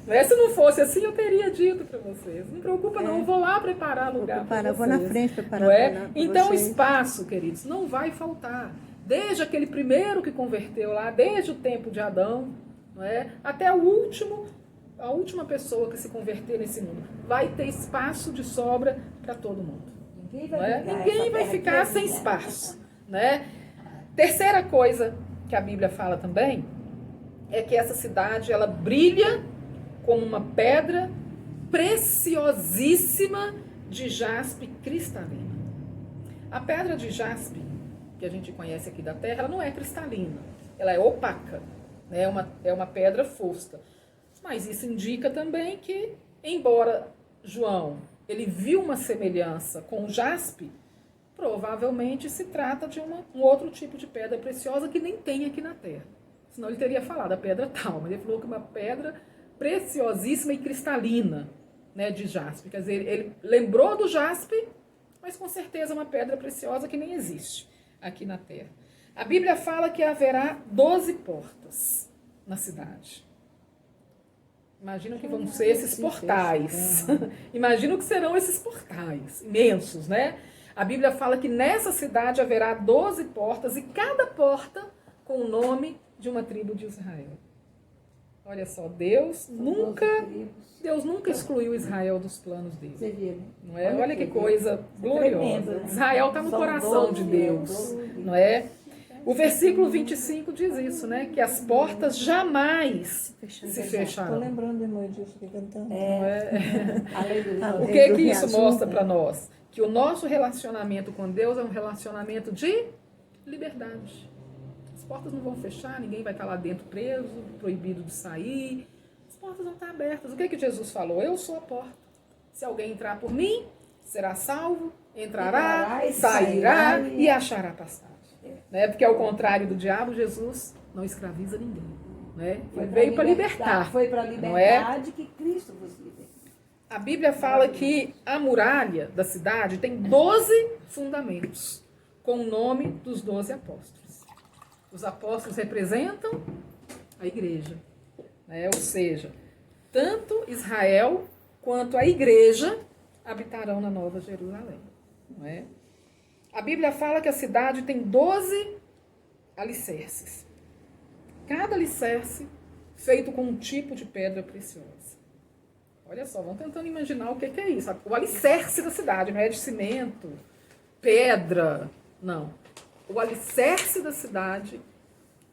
Não é? Se não fosse assim, eu teria dito para vocês. Não preocupa não, eu vou lá preparar lugar para vocês. Vou na frente preparar Não é? pra Então, vocês. espaço, queridos, não vai faltar. Desde aquele primeiro que converteu lá, desde o tempo de Adão, não é? Até a última pessoa que se converter nesse mundo. Vai ter espaço de sobra para todo mundo. Ninguém Não vai, é? brigar, Ninguém essa vai terra ficar aqui é sem minha. espaço. Né? Terceira coisa que a Bíblia fala também é que essa cidade ela brilha como uma pedra preciosíssima de jaspe cristalina. A pedra de jaspe, que a gente conhece aqui da Terra, ela não é cristalina, ela é opaca, né? É uma pedra fosca. Mas isso indica também que, embora João ele viu uma semelhança com o jaspe, provavelmente se trata de um outro tipo de pedra preciosa que nem tem aqui na Terra. Senão ele teria falado a pedra tal, mas ele falou que uma pedra preciosíssima e cristalina, né, de jaspe. Quer dizer, ele lembrou do jaspe, mas com certeza uma pedra preciosa que nem existe aqui na Terra. A Bíblia fala que haverá 12 portas na cidade. Imagina que vão ser esses portais. Imagina o que serão esses portais, imensos, né? A Bíblia fala que nessa cidade haverá 12 portas e cada porta com o nome de uma tribo de Israel. Olha só, Deus nunca excluiu Israel dos planos dele. Você vê, né? Não é? Olha que coisa gloriosa. Tremendo, né? Israel está no São coração 12, de Deus, 12. não é? O versículo 25 diz isso, né? Que as portas jamais se Estou fecharão. lembrando, irmã, disso que cantando. Aleluia. O que isso mostra para nós? Que o nosso relacionamento com Deus é um relacionamento de liberdade. As portas não vão fechar, ninguém vai estar lá dentro preso, proibido de sair. As portas vão estar abertas. O que Jesus falou? Eu sou a porta. Se alguém entrar por mim, será salvo, entrará, sairá e achará passagem. Né? Porque ao contrário do diabo, Jesus não escraviza ninguém. Né? Ele veio para libertar. Foi para a não é? liberdade que Cristo vos libertou. A Bíblia fala que a muralha da cidade tem 12 fundamentos, com o nome dos 12 apóstolos. Os apóstolos representam a igreja. Né? Ou seja, tanto Israel quanto a igreja habitarão na Nova Jerusalém. Não é? A Bíblia fala que a cidade tem 12 alicerces. Cada alicerce feito com um tipo de pedra preciosa. Olha só, vamos tentando imaginar o que é isso. O alicerce da cidade não é de cimento, pedra, não. O alicerce da cidade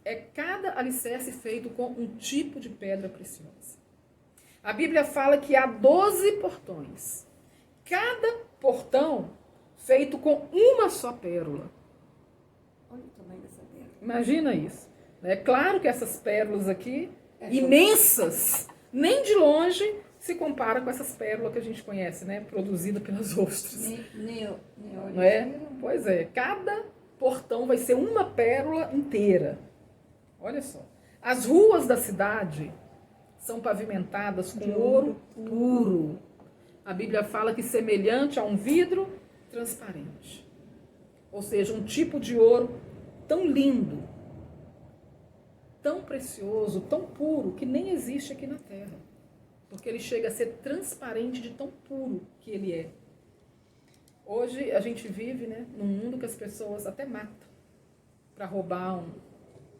é cada alicerce feito com um tipo de pedra preciosa. A Bíblia fala que há 12 portões. Cada portão feito com uma só pérola. Olha o tamanho dessa terra. Imagina isso. É claro que essas pérolas aqui, imensas, nem de longe se compara com essas pérolas que a gente conhece, né? Produzida pelas ostras. Não é? Pois é, cada portão vai ser uma pérola inteira. Olha só. As ruas da cidade são pavimentadas com ouro puro. A Bíblia fala que semelhante a um vidro transparente. Ou seja, um tipo de ouro tão lindo, tão precioso, tão puro, que nem existe aqui na Terra. Porque ele chega a ser transparente de tão puro que ele é. Hoje a gente vive, né, num mundo que as pessoas até matam para roubar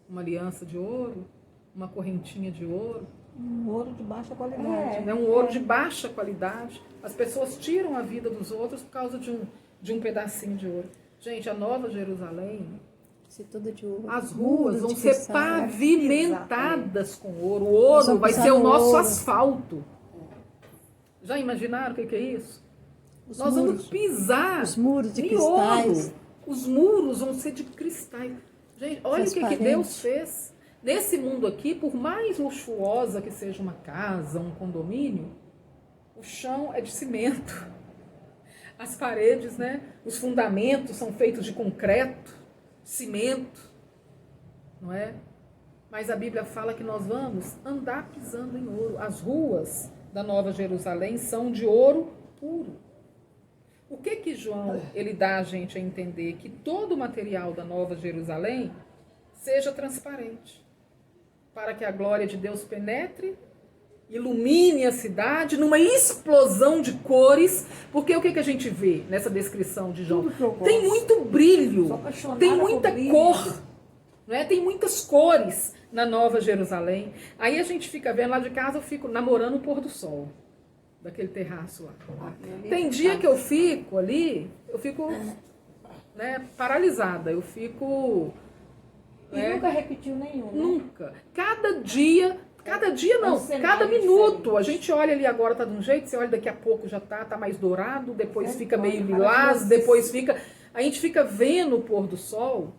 uma aliança de ouro, uma correntinha de ouro. Um ouro de baixa qualidade. Um ouro de baixa qualidade. As pessoas tiram a vida dos outros por causa de um pedacinho de ouro. Gente, a Nova Jerusalém, Se tudo de ouro. as ruas vão de ser cristal. pavimentadas com ouro. O ouro vamos vai pisar ser o no nosso ouro. asfalto. Já imaginaram o que é isso? Nós vamos pisar os muros de em cristais. ouro. Os muros vão ser de cristais. Gente, olha o que Transparente. Deus fez. Nesse mundo aqui, por mais luxuosa que seja uma casa, um condomínio, o chão é de cimento. As paredes, né? Os fundamentos são feitos de concreto, cimento, não é? Mas a Bíblia fala que nós vamos andar pisando em ouro. As ruas da Nova Jerusalém são de ouro puro. O que João ele dá a gente a entender? Que todo o material da Nova Jerusalém seja transparente, para que a glória de Deus penetre, ilumine a cidade numa explosão de cores, porque o que a gente vê nessa descrição de João? Tudo que eu gosto. Tem muito brilho, Sou apaixonada tem por muita brilho. cor, não é? Tem muitas cores na Nova Jerusalém. Aí a gente fica vendo, lá de casa eu fico namorando o pôr do sol, daquele terraço lá. Tem dia que eu fico ali, eu fico, né, paralisada, eu fico... E né, nunca repetiu nenhum, né? nunca. Cada dia não, cenário cada minuto. diferente. A gente olha ali agora, tá de um jeito, você olha daqui a pouco já tá mais dourado, depois fica meio olha, lilás, maravilhoso. depois fica... A gente fica vendo o pôr do sol,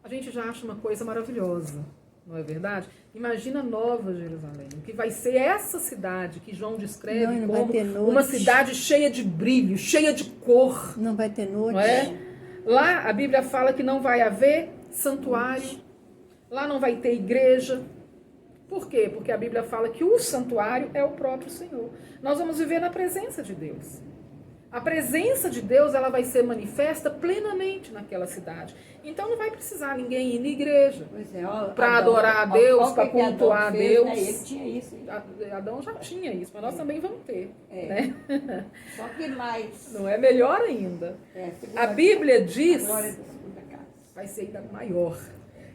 a gente já acha uma coisa maravilhosa, não é verdade? Imagina Nova Jerusalém, que vai ser essa cidade que João descreve Não vai como ter noite. uma cidade cheia de brilho, cheia de cor, Não vai ter noite. não é? Lá a Bíblia fala que não vai haver santuário, lá não vai ter igreja. Por quê? Porque a Bíblia fala que o santuário é o próprio Senhor. Nós vamos viver na presença de Deus. A presença de Deus ela vai ser manifesta plenamente naquela cidade. Então não vai precisar ninguém ir na igreja Pois é, ó, para Adão, adorar a ó, Deus, ó, o para que Adão cultuar a fez, Deus. né? Ele tinha isso. Adão já tinha isso, mas nós também vamos ter. É. Né? Só que mais. Não é melhor ainda. Segunda A Bíblia a diz... glória da segunda casa. vai ser ainda maior.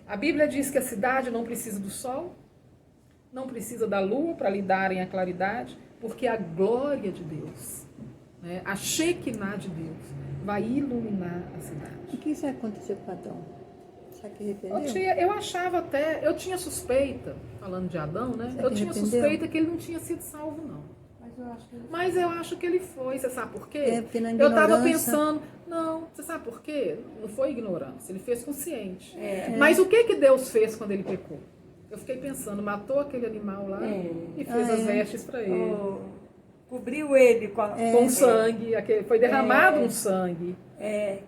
A Bíblia diz que a cidade não precisa do sol, não precisa da lua para lhe darem a claridade, porque a glória de Deus, né, a Shekinah de Deus, vai iluminar a O cidade. que isso aconteceu com Adão? Será que arrependeu? Eu achava até, eu tinha suspeita, falando de Adão, né? Você Eu tinha arrependeu? suspeita que ele não tinha sido salvo, não. Mas eu acho que ele foi. Você sabe por quê? É, porque na Eu estava ignorância- pensando, não, você sabe por quê? Não foi ignorância, ele fez consciente. É. Mas o que Deus fez quando ele pecou? Eu fiquei pensando, matou aquele animal lá É. e fez as vestes para ele. Oh, cobriu ele com, Com sangue, foi derramado um sangue.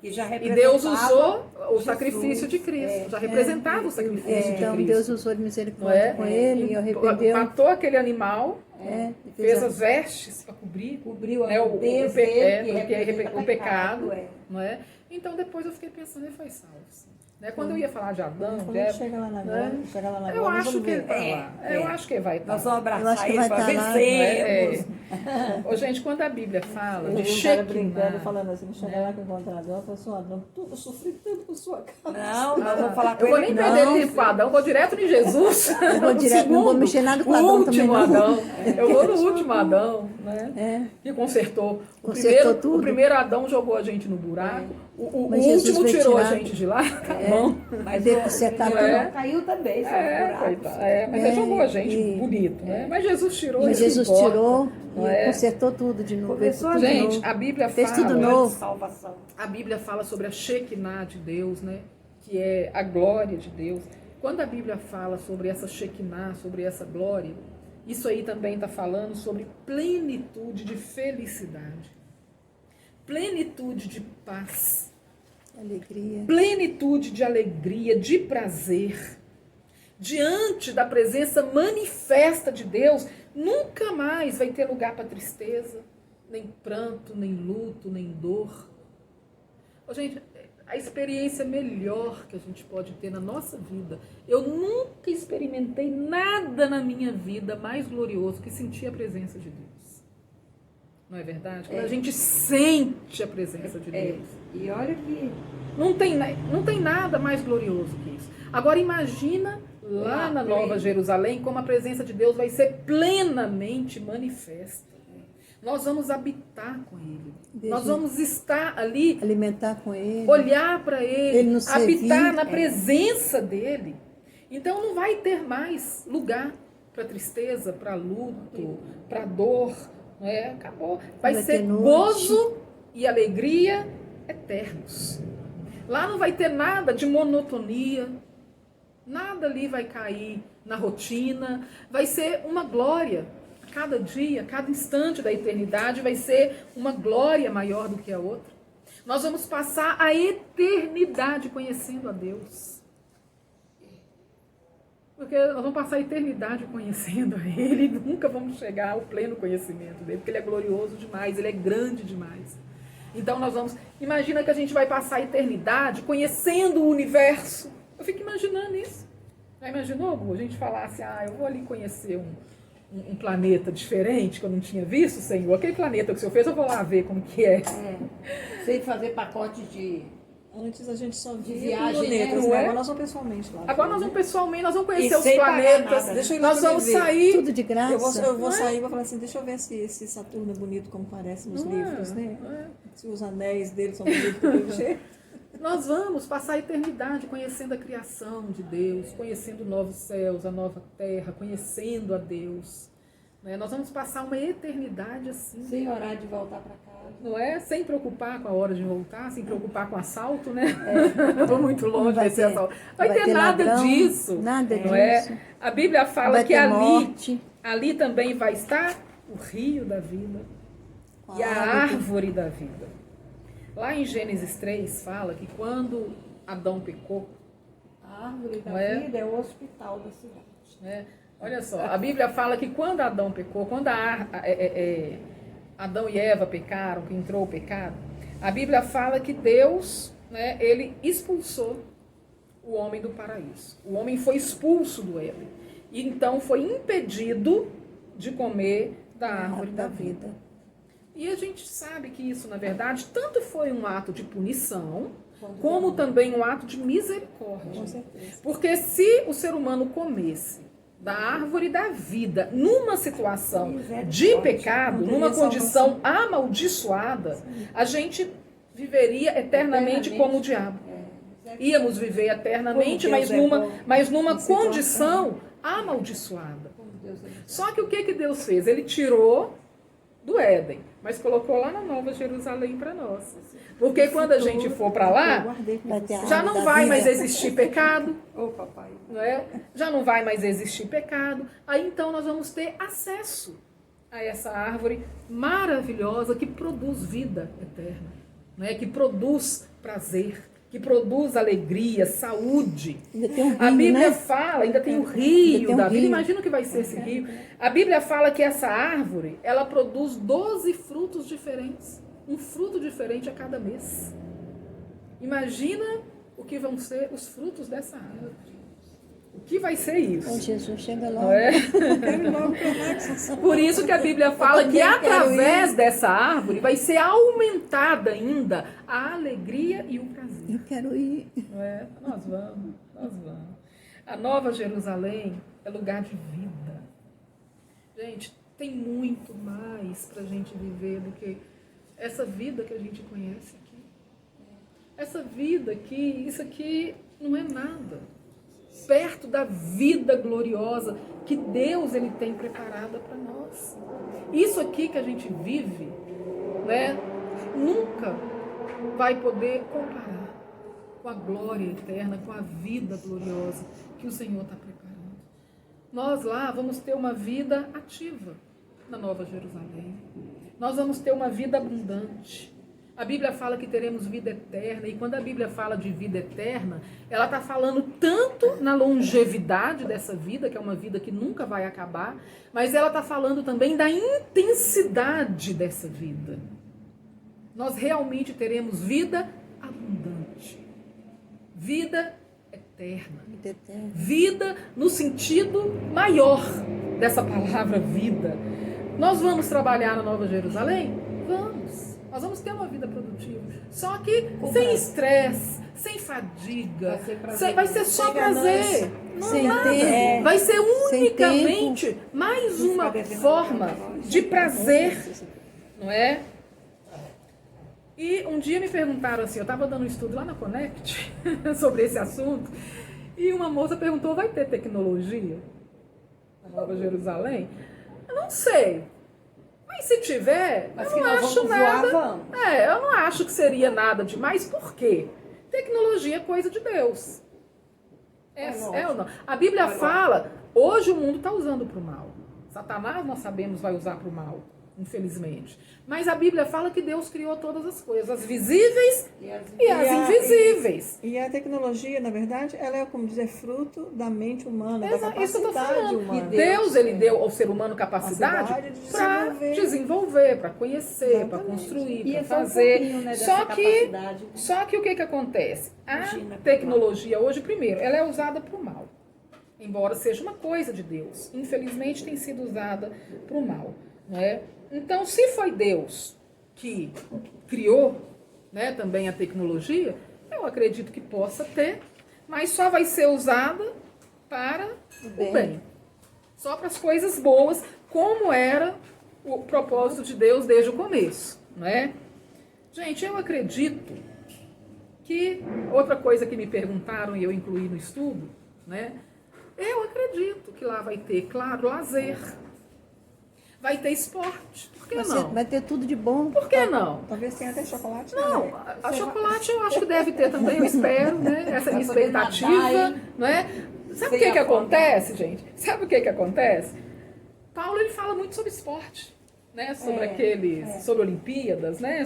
que já E representava Deus usou o Jesus. sacrifício de Cristo, já representava o sacrifício de Então Cristo. Deus usou de Não misericórdia é? com ele e arrependeu. Matou aquele animal, É, e fez as vestes para cobrir. Cobriu a É, o nudez pe- dele, é, que porque representa o pecado, é. não é? Então depois eu fiquei pensando, ele foi salvo. Sim. Né? Quando eu ia falar de Adão, de Quando Eva, chega lá na né? glória, chega lá na eu glória, acho vamos que ele ver. tá lá. Eu acho que ele vai estar Nós lá. vamos Eu acho abraçar que ele vai para estar lá, vencermos. Ô, gente, quando a Bíblia fala Eu de vi um cara brincando e Shekinah, falando assim, chega lá com encontrar Adão, eu falo assim, Adão, eu sofri tanto por sua causa. Não, nós vamos falar com eu vou ele. nem não. perder tempo com Adão, vou direto em Jesus. Eu vou direto, não vou mexer nada com o Adão também, último não. Adão. Eu vou no último Adão, né? É. Que consertou. Consertou tudo. O primeiro Adão jogou a gente no buraco. O Mas Jesus último veio tirou a tirar. gente de lá com a mão. Mas Veio o consertar o tudo. Adão caiu também, foi um buraco. Coitado. Mas É, ele jogou a gente e- bonito, né? Mas Jesus tirou. Mas isso Jesus importa, tirou não e é? consertou tudo de novo. Começou fez tudo de Gente, novo. a Bíblia Fez fala... tudo novo. Salvação. A Bíblia fala sobre a Shekinah de Deus, né? Que é a glória de Deus. quando a Bíblia fala sobre essa Shekinah, sobre essa glória, isso aí também está falando sobre plenitude de felicidade, plenitude de paz, Alegria. plenitude de alegria, de prazer. Diante da presença manifesta de Deus, nunca mais vai ter lugar para tristeza, nem pranto, nem luto, nem dor. Gente, a experiência melhor que a gente pode ter na nossa vida, eu nunca experimentei nada na minha vida mais glorioso que sentir a presença de Deus. Não é verdade? Quando a gente sente a presença de Deus. E olha que Não tem nada mais glorioso que isso. Agora imagina lá na Nova Jerusalém como a presença de Deus vai ser plenamente manifesta. Nós vamos habitar com Ele. Nós vamos estar ali, Alimentar com Ele. olhar para Ele, nos habitar servir. na presença dEle. Então não vai ter mais lugar para tristeza, para luto, para dor. Não é? Acabou. Vai Vai ser ter noite. gozo e alegria eternos. Lá não vai ter nada de monotonia. Nada ali vai cair na rotina. Vai ser uma glória. Cada dia, cada instante da eternidade vai ser uma glória maior do que a outra. Nós vamos passar a eternidade conhecendo a Deus. Porque nós vamos passar a eternidade conhecendo a Ele e nunca vamos chegar ao pleno conhecimento dele, porque Ele é glorioso demais, Ele é grande demais. Então nós vamos... Imagina que a gente vai passar a eternidade conhecendo o universo. Eu fico imaginando isso. Já imaginou, Bu? A gente falar assim, eu vou ali conhecer um planeta diferente que eu não tinha visto, Senhor. Aquele planeta que o Senhor fez, eu vou lá ver como que é. sem fazer pacote de... Antes a gente só via viagem, planetas, né? né? Agora nós vamos pessoalmente lá. Agora nós vamos pessoalmente, nós vamos conhecer E os sem pagar planetas. nada. Deixa eu ir lá Nós pra vamos me ver. sair... Tudo de graça. Eu vou sair e vou falar assim, deixa eu ver se esse Saturno é bonito como parece nos livros, né? Se os anéis dele são bonitos do jeito. Nós vamos passar a eternidade conhecendo a criação de Deus, conhecendo novos céus, a nova terra, conhecendo a Deus. Né? Nós vamos passar uma eternidade assim. Sem horário de voltar para casa. Não é? Sem preocupar com a hora de voltar, sem preocupar com assalto, né? Vou muito longe Vai desse ter- assalto. Vai vai ter ter nada ladrão, disso. nada não é? disso. A Bíblia fala Vai que ter morte. ali também vai estar o rio da vida Com e a árvore. árvore da vida. Lá em Gênesis 3 fala que quando Adão pecou, A árvore da Não é? vida é o hospital da cidade. né? Olha só, a Bíblia fala que quando Adão pecou, quando Adão e Eva pecaram, que entrou o pecado, a Bíblia fala que Deus, né, ele expulsou o homem do paraíso. O homem foi expulso do Éden. E então foi impedido de comer da árvore da vida. E a gente sabe que isso, na verdade, tanto foi um ato de punição, como também um ato de misericórdia. Com certeza. Porque se o ser humano comesse da árvore da vida numa situação de pecado, numa condição amaldiçoada, a gente viveria eternamente como o diabo. Íamos viver eternamente, mas numa condição amaldiçoada. Só que o que Deus fez? Ele tirou do Éden, mas colocou lá na Nova Jerusalém para nós. Porque quando a gente for para lá, Vai ter a já árvore não da vai vida. mais existir pecado, Ô, papai. não é? Já não vai mais existir pecado. Aí então nós vamos ter acesso a essa árvore maravilhosa que produz vida eterna, não é? Que produz prazer, que produz alegria, saúde. Ainda tem um rio, A Bíblia né? fala, ainda tem o Ainda rio tem um da vida. rio. Imagina o que vai ser esse rio. A Bíblia fala que essa árvore, ela produz 12 frutos diferentes. Um fruto diferente a cada mês. Imagina o que vão ser os frutos dessa árvore. O que vai ser Ô, isso? Jesus, chega logo. Não é? Quero logo provar que vocês Por isso que a Bíblia fala que também quero através ir. dessa árvore vai ser aumentada ainda a alegria e o prazer. Eu quero ir. Não é? Nós vamos. A Nova Jerusalém é lugar de vida. Gente, tem muito mais para a gente viver do que essa vida que a gente conhece aqui. Essa vida aqui, isso aqui não é nada. Perto da vida gloriosa que Deus ele tem preparada para nós. Isso aqui que a gente vive, né, nunca vai poder comparar com a glória eterna, com a vida gloriosa que o Senhor está preparando. Nós lá vamos ter uma vida ativa na Nova Jerusalém. Nós vamos ter uma vida abundante. A Bíblia fala que teremos vida eterna, e quando a Bíblia fala de vida eterna, ela está falando tanto na longevidade dessa vida, que é uma vida que nunca vai acabar, mas ela está falando também da intensidade dessa vida. Nós realmente teremos vida abundante, vida eterna, vida no sentido maior dessa palavra vida. Nós vamos trabalhar na Nova Jerusalém? Vamos. Nós vamos ter uma vida produtiva. Só que sem estresse, sem fadiga. Vai ser só prazer. Sem tempo. Vai ser unicamente mais uma forma de prazer. Não é? E um dia me perguntaram assim, eu estava dando um estudo lá na Connect sobre esse assunto, e uma moça perguntou, vai ter tecnologia na Nova Jerusalém? Eu não sei. Mas se tiver, mas eu não acho nada. Vamos. Eu não acho que seria nada demais. Por quê? Tecnologia é coisa de Deus. É ou não? A Bíblia fala, hoje o mundo está usando para o mal. Satanás, nós sabemos, vai usar para o mal, infelizmente. Mas a Bíblia fala que Deus criou todas as coisas, as visíveis e as invisíveis. E a tecnologia, na verdade, ela é, como dizer, fruto da mente humana, da Isso que eu tô capacidade falando. humana. Deus, ele deu ao ser humano capacidade para desenvolver, para conhecer, para construir, para fazer. Só que o que acontece? A tecnologia hoje, primeiro, ela é usada para o mal. Embora seja uma coisa de Deus. Infelizmente tem sido usada para o mal. Não é? Então, se foi Deus que criou, né, também a tecnologia, eu acredito que possa ter, mas só vai ser usada para o bem. Só para as coisas boas, como era o propósito de Deus desde o começo. Não é? Gente, eu acredito que, outra coisa que me perguntaram e eu incluí no estudo, né, eu acredito que lá vai ter, claro, lazer. Vai ter esporte. Por que não? Vai ter tudo de bom. Por que não? Talvez tenha até chocolate. Não, a chocolate eu acho que deve ter também, eu espero, né? Essa é minha expectativa, não é? Sabe o que acontece, gente? Sabe o que acontece? Paulo, ele fala muito sobre esporte, né? Sobre sobre Olimpíadas, né?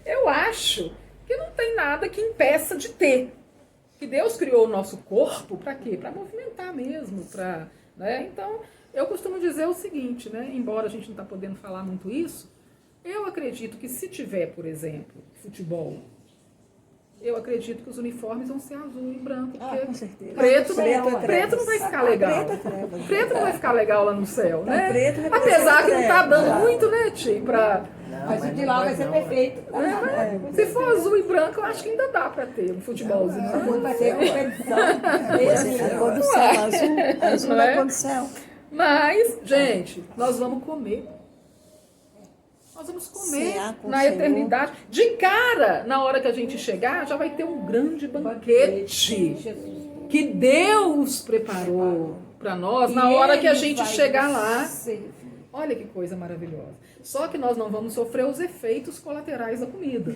Eu acho que não tem nada que impeça de ter. Que Deus criou o nosso corpo para quê? Para movimentar mesmo, né? Então, eu costumo dizer o seguinte, né? Embora a gente não está podendo falar muito isso, eu acredito que se tiver, por exemplo, futebol, eu acredito que os uniformes vão ser azul e branco, porque com certeza. Preto não vai ficar legal. Preto não vai ficar legal lá no céu, né? Apesar que não está dando muito, né, Ti, para... Mas o de lá vai ser perfeito. Se for azul e branco, eu acho que ainda dá para ter um futebolzinho. Vai ter competição. A cor do céu, azul é a cor do céu. Mas, gente, nós vamos comer. Nós vamos comer na eternidade. De cara, na hora que a gente chegar, já vai ter um grande banquete que Deus preparou para nós na hora que a gente chegar lá. Olha que coisa maravilhosa. Só que nós não vamos sofrer os efeitos colaterais da comida.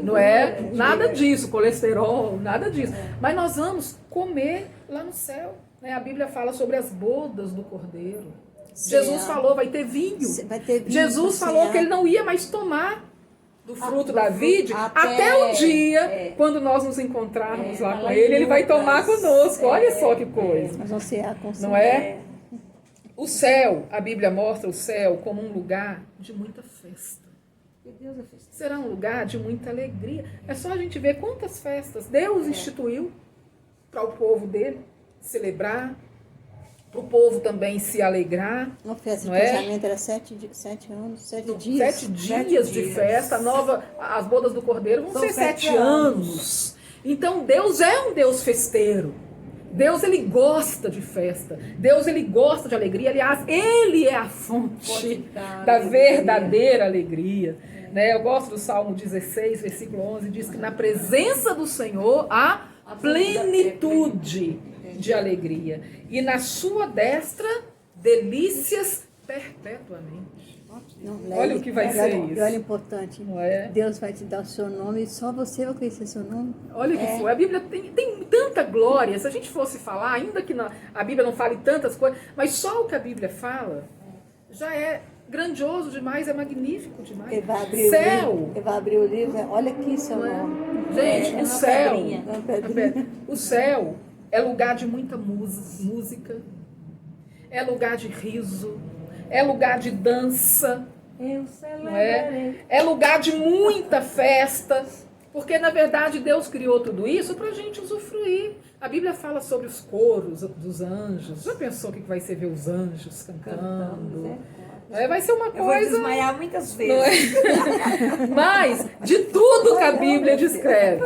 Não é nada disso, colesterol, nada disso. Mas nós vamos comer lá no céu. A Bíblia fala sobre as bodas do Cordeiro. Jesus falou, vai ter vinho. Jesus falou que ele não ia mais tomar do fruto da vide até o dia quando nós nos encontrarmos lá com ele. Ele vai tomar conosco. Olha só que coisa. Nós vamos cear com não é? O céu, a Bíblia mostra o céu como um lugar de muita festa. Será um lugar de muita alegria. É só a gente ver quantas festas Deus instituiu para o povo dele celebrar, para o povo também se alegrar. Uma festa de casamento era 7 dias. 7 dias de festa. As bodas do Cordeiro vão ser 7 anos. Então Deus é um Deus festeiro. Deus, ele gosta de festa. Deus, ele gosta de alegria. Aliás, ele é a fonte da verdadeira alegria. Né? Eu gosto do Salmo 16, versículo 11, diz que na presença do Senhor há plenitude de alegria. E na sua destra, delícias perpetuamente. Não, Olha o que vai ser isso. Olha, importante. Não é? Deus vai te dar o seu nome e só você vai conhecer seu nome. Olha que foi. A Bíblia tem tanta glória. Se a gente fosse falar, ainda que a Bíblia não fale tantas coisas, mas só o que a Bíblia fala já é grandioso demais, é magnífico demais. Ele vai abrir Céu! o livro. Ele vai abrir o livro. Olha aqui seu nome. Gente, o céu. Uma pedrinha. O céu é lugar de muita música, é lugar de riso, é lugar de dança, Eu não celebrarei. é lugar de muita festa, porque na verdade Deus criou tudo isso para a gente usufruir. A Bíblia fala sobre os coros dos anjos. Já pensou o que vai ser ver os anjos cantando? Vai ser uma Eu vou coisa. desmaiar muitas Não vezes. é? Mas, de tudo que a Bíblia descreve,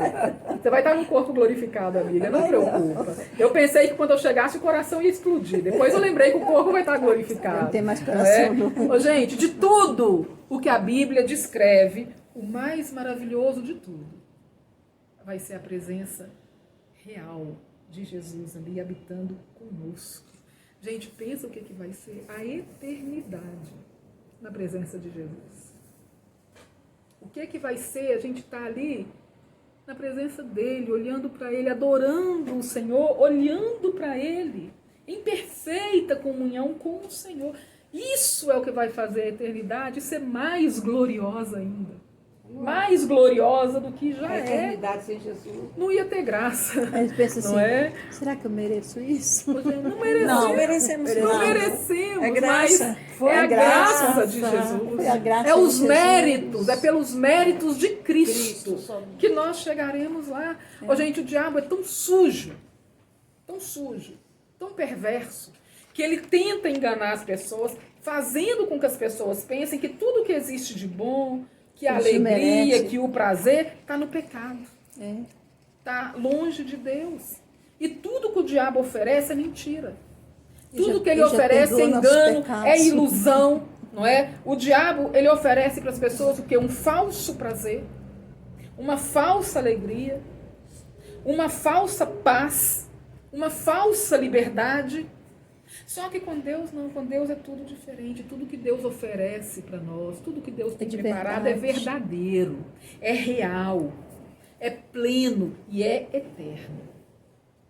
você vai estar no corpo glorificado, amiga, não preocupa. Eu pensei que quando eu chegasse o coração ia explodir. Depois eu lembrei que o corpo vai estar glorificado. Não tem mais coração, não. Ô, gente, de tudo o que a Bíblia descreve, o mais maravilhoso de tudo vai ser a presença real de Jesus ali habitando conosco. Gente, pensa o que vai ser a eternidade na presença de Jesus. O que vai ser a gente estar ali na presença dele, olhando para ele, adorando o Senhor, olhando para ele, em perfeita comunhão com o Senhor. Isso é o que vai fazer a eternidade ser mais gloriosa ainda. Mais gloriosa do que já A é. eternidade sem Jesus. Não ia ter graça. Aí eles pensam assim, Não é? será que eu mereço isso? Não merecemos. Não merecemos Não nada. merecemos. É graça. Mas é a graça de Foi Jesus. a graça É de os Jesus. méritos, é pelos méritos de Cristo somente. que nós chegaremos lá. Ô, gente, o diabo é tão sujo, tão perverso, que ele tenta enganar as pessoas, fazendo com que as pessoas pensem que tudo que existe de bom, que a Isso alegria, merece. que o prazer, está no pecado. É. Está longe de Deus. E tudo que o diabo oferece é mentira. Tudo que ele Ele já oferece é perdoa nossos engano, pecados. é ilusão, não é? O diabo, ele oferece para as pessoas o quê? Um falso prazer, uma falsa alegria, uma falsa paz, uma falsa liberdade. Só que com Deus não, com Deus é tudo diferente. Tudo que Deus oferece para nós, tudo que Deus tem de preparado verdade. é verdadeiro, é real, é pleno e é eterno.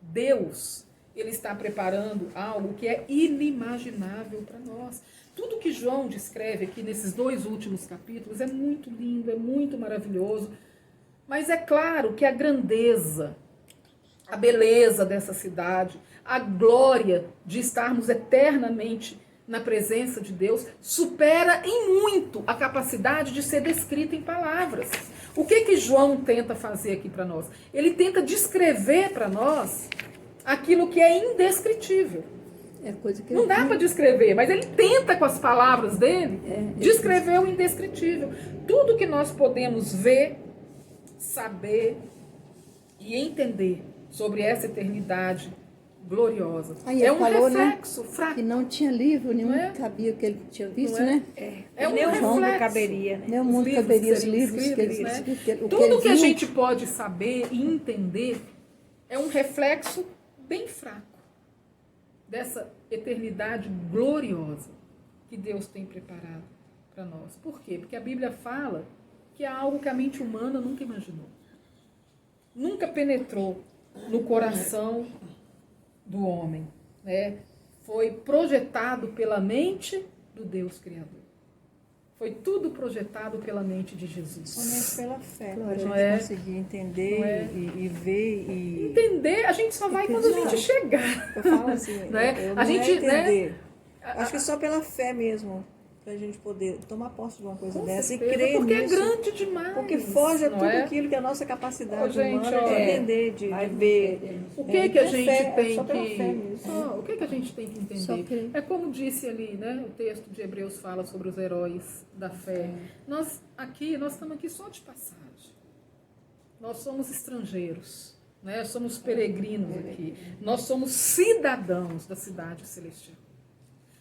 Deus, ele está preparando algo que é inimaginável para nós. Tudo que João descreve aqui nesses 2 últimos capítulos é muito lindo, é muito maravilhoso. Mas é claro que a grandeza, a beleza dessa cidade, a glória de estarmos eternamente na presença de Deus, supera em muito a capacidade de ser descrita em palavras. O que João tenta fazer aqui para nós? Ele tenta descrever para nós aquilo que é indescritível. É coisa que Não dá para descrever, mas ele tenta com as palavras dele descrever o indescritível. Tudo que nós podemos ver, saber e entender sobre essa eternidade gloriosa Aí é ele um falou, reflexo que fraco. não tinha livro nenhum Não é? que cabia o que ele tinha visto, Não é? né? É um Nem o mundo reflexo. caberia, né? Nem o Os mundo livros caberia os seriam livros que ele escritos, né? o Tudo ele que a viu. gente pode saber e entender é um reflexo bem fraco dessa eternidade gloriosa que Deus tem preparado para nós. Por quê? Porque a Bíblia fala que é algo que a mente humana nunca imaginou. Nunca penetrou no coração do homem, né? Foi projetado pela mente do Deus Criador. Foi tudo projetado pela mente de Jesus. Somente pela fé, para a Não gente é? conseguir entender Não é? e ver e... Entender, a gente só vai quando a gente chegar. Eu falo assim, Né? eu A não gente, é entender. né? Acho que só pela fé mesmo, para a gente poder tomar posse de uma coisa Com dessa certeza, e crer porque nisso. é grande demais. Porque foge a não tudo é? aquilo que é a nossa capacidade Ô, gente, humana de ó, entender, de ver. O que que a É gente fé, é tem só pela que... fé mesmo. Só, o que a gente tem que Só entender? crer. É como disse ali, né? O texto de Hebreus fala sobre os heróis da fé. Nós estamos aqui só de passagem. Nós somos estrangeiros, né? Somos peregrinos aqui. Nós somos cidadãos da cidade celestial.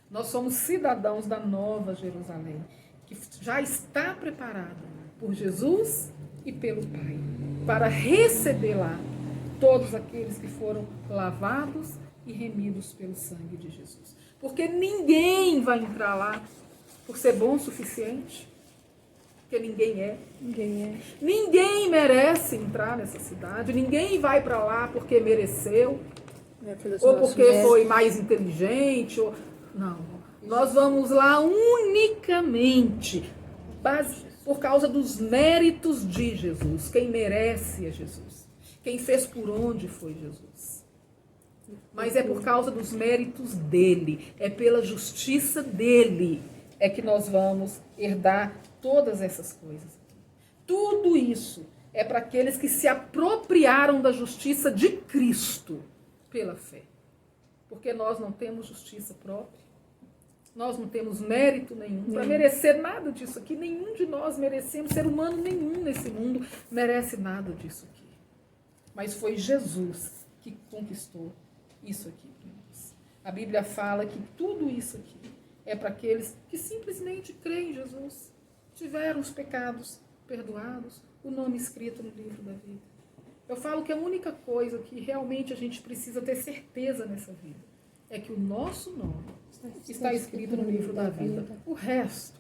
Nós somos cidadãos da Nova Jerusalém, que já está preparada por Jesus e pelo Pai, para receber lá todos aqueles que foram lavados e remidos pelo sangue de Jesus. Porque ninguém vai entrar lá por ser bom o suficiente, porque ninguém é. Ninguém é. Ninguém merece entrar nessa cidade, ninguém vai para lá porque mereceu, Pelos ou nossos porque méritos. foi mais inteligente. Não, nós vamos lá unicamente por causa dos méritos de Jesus. Quem merece é Jesus. Quem fez por onde foi Jesus. Mas é por causa dos méritos dele, é pela justiça dele, é que nós vamos herdar todas essas coisas. Tudo isso é para aqueles que se apropriaram da justiça de Cristo pela fé. Porque nós não temos justiça própria, nós não temos mérito nenhum para merecer nada disso aqui. Nenhum de nós merecemos, ser humano nenhum nesse mundo merece nada disso aqui. Mas foi Jesus que conquistou isso aqui para nós. A Bíblia fala que tudo isso aqui é para aqueles que simplesmente creem em Jesus, tiveram os pecados perdoados, o nome escrito no livro da vida. Eu falo que a única coisa que realmente a gente precisa ter certeza nessa vida é que o nosso nome está escrito no livro da vida. O resto,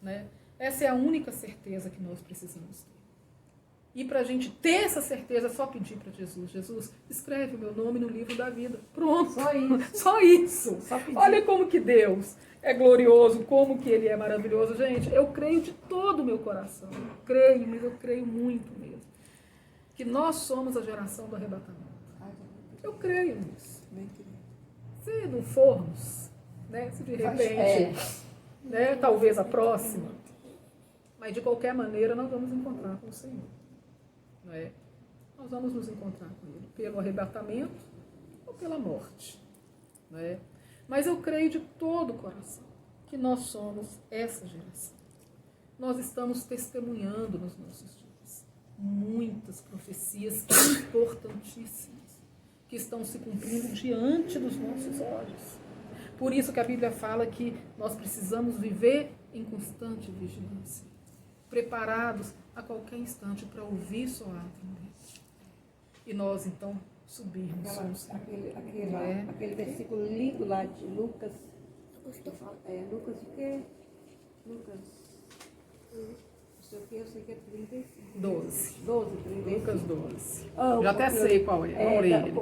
né? Essa é a única certeza que nós precisamos ter. E para a gente ter essa certeza, é só pedir para Jesus: Jesus, escreve o meu nome no livro da vida. Pronto. Só isso. Só isso. Só pedir. Olha como que Deus é glorioso, como que Ele é maravilhoso. Gente, eu creio de todo o meu coração. Creio, mas eu creio muito mesmo. Que nós somos a geração do arrebatamento. Eu creio nisso. Se não formos, né, se de repente, né, talvez a próxima, mas de qualquer maneira nós vamos encontrar com o Senhor. Não é? Nós vamos nos encontrar com Ele pelo arrebatamento ou pela morte. Não é? Mas eu creio de todo o coração que nós somos essa geração. Nós estamos testemunhando nos nossos dias muitas profecias importantíssimas que estão se cumprindo diante dos nossos olhos. Por isso que a Bíblia fala que nós precisamos viver em constante vigilância, preparados a qualquer instante para ouvir soar a trombeta. E nós, então, subirmos. Aquele versículo lindo lá de Lucas. Lucas o quê? Lucas. Não sei o quê, eu sei que é 35. 12. 35. Lucas 12. Amo, Já até sei qual é.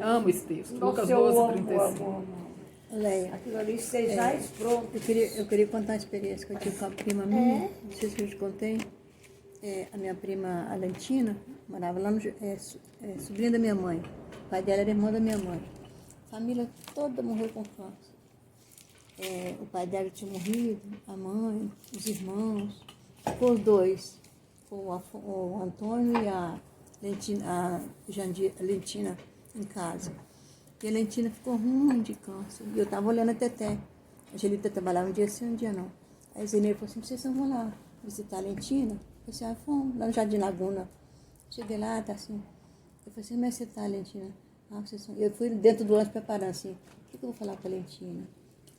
Amo esse texto. Lucas 12, 35. Leia. Aquilo ali estejais pronto. Eu queria contar uma experiência que eu tive com a prima minha. Não sei se eu te contei. A minha prima Alentina morava lá no... sobrinha da minha mãe. O pai dela era irmão da minha mãe. A família toda morreu com câncer. O pai dela tinha morrido, a mãe, os irmãos. Ficou os dois. O Antônio e a Lentina em casa. E a Lentina ficou ruim de câncer. E eu estava olhando a Teté. A Gelita trabalhava um dia sim, um dia não. Aí a Zeneira falou assim: vocês vão lá visitar a Lentina? Eu falei assim: fomos lá no Jardim Laguna. Cheguei lá, tá assim. Eu falei assim: como é que você tá, Lentina? Eu fui dentro do ônibus preparando assim: o que eu vou falar para a Lentina?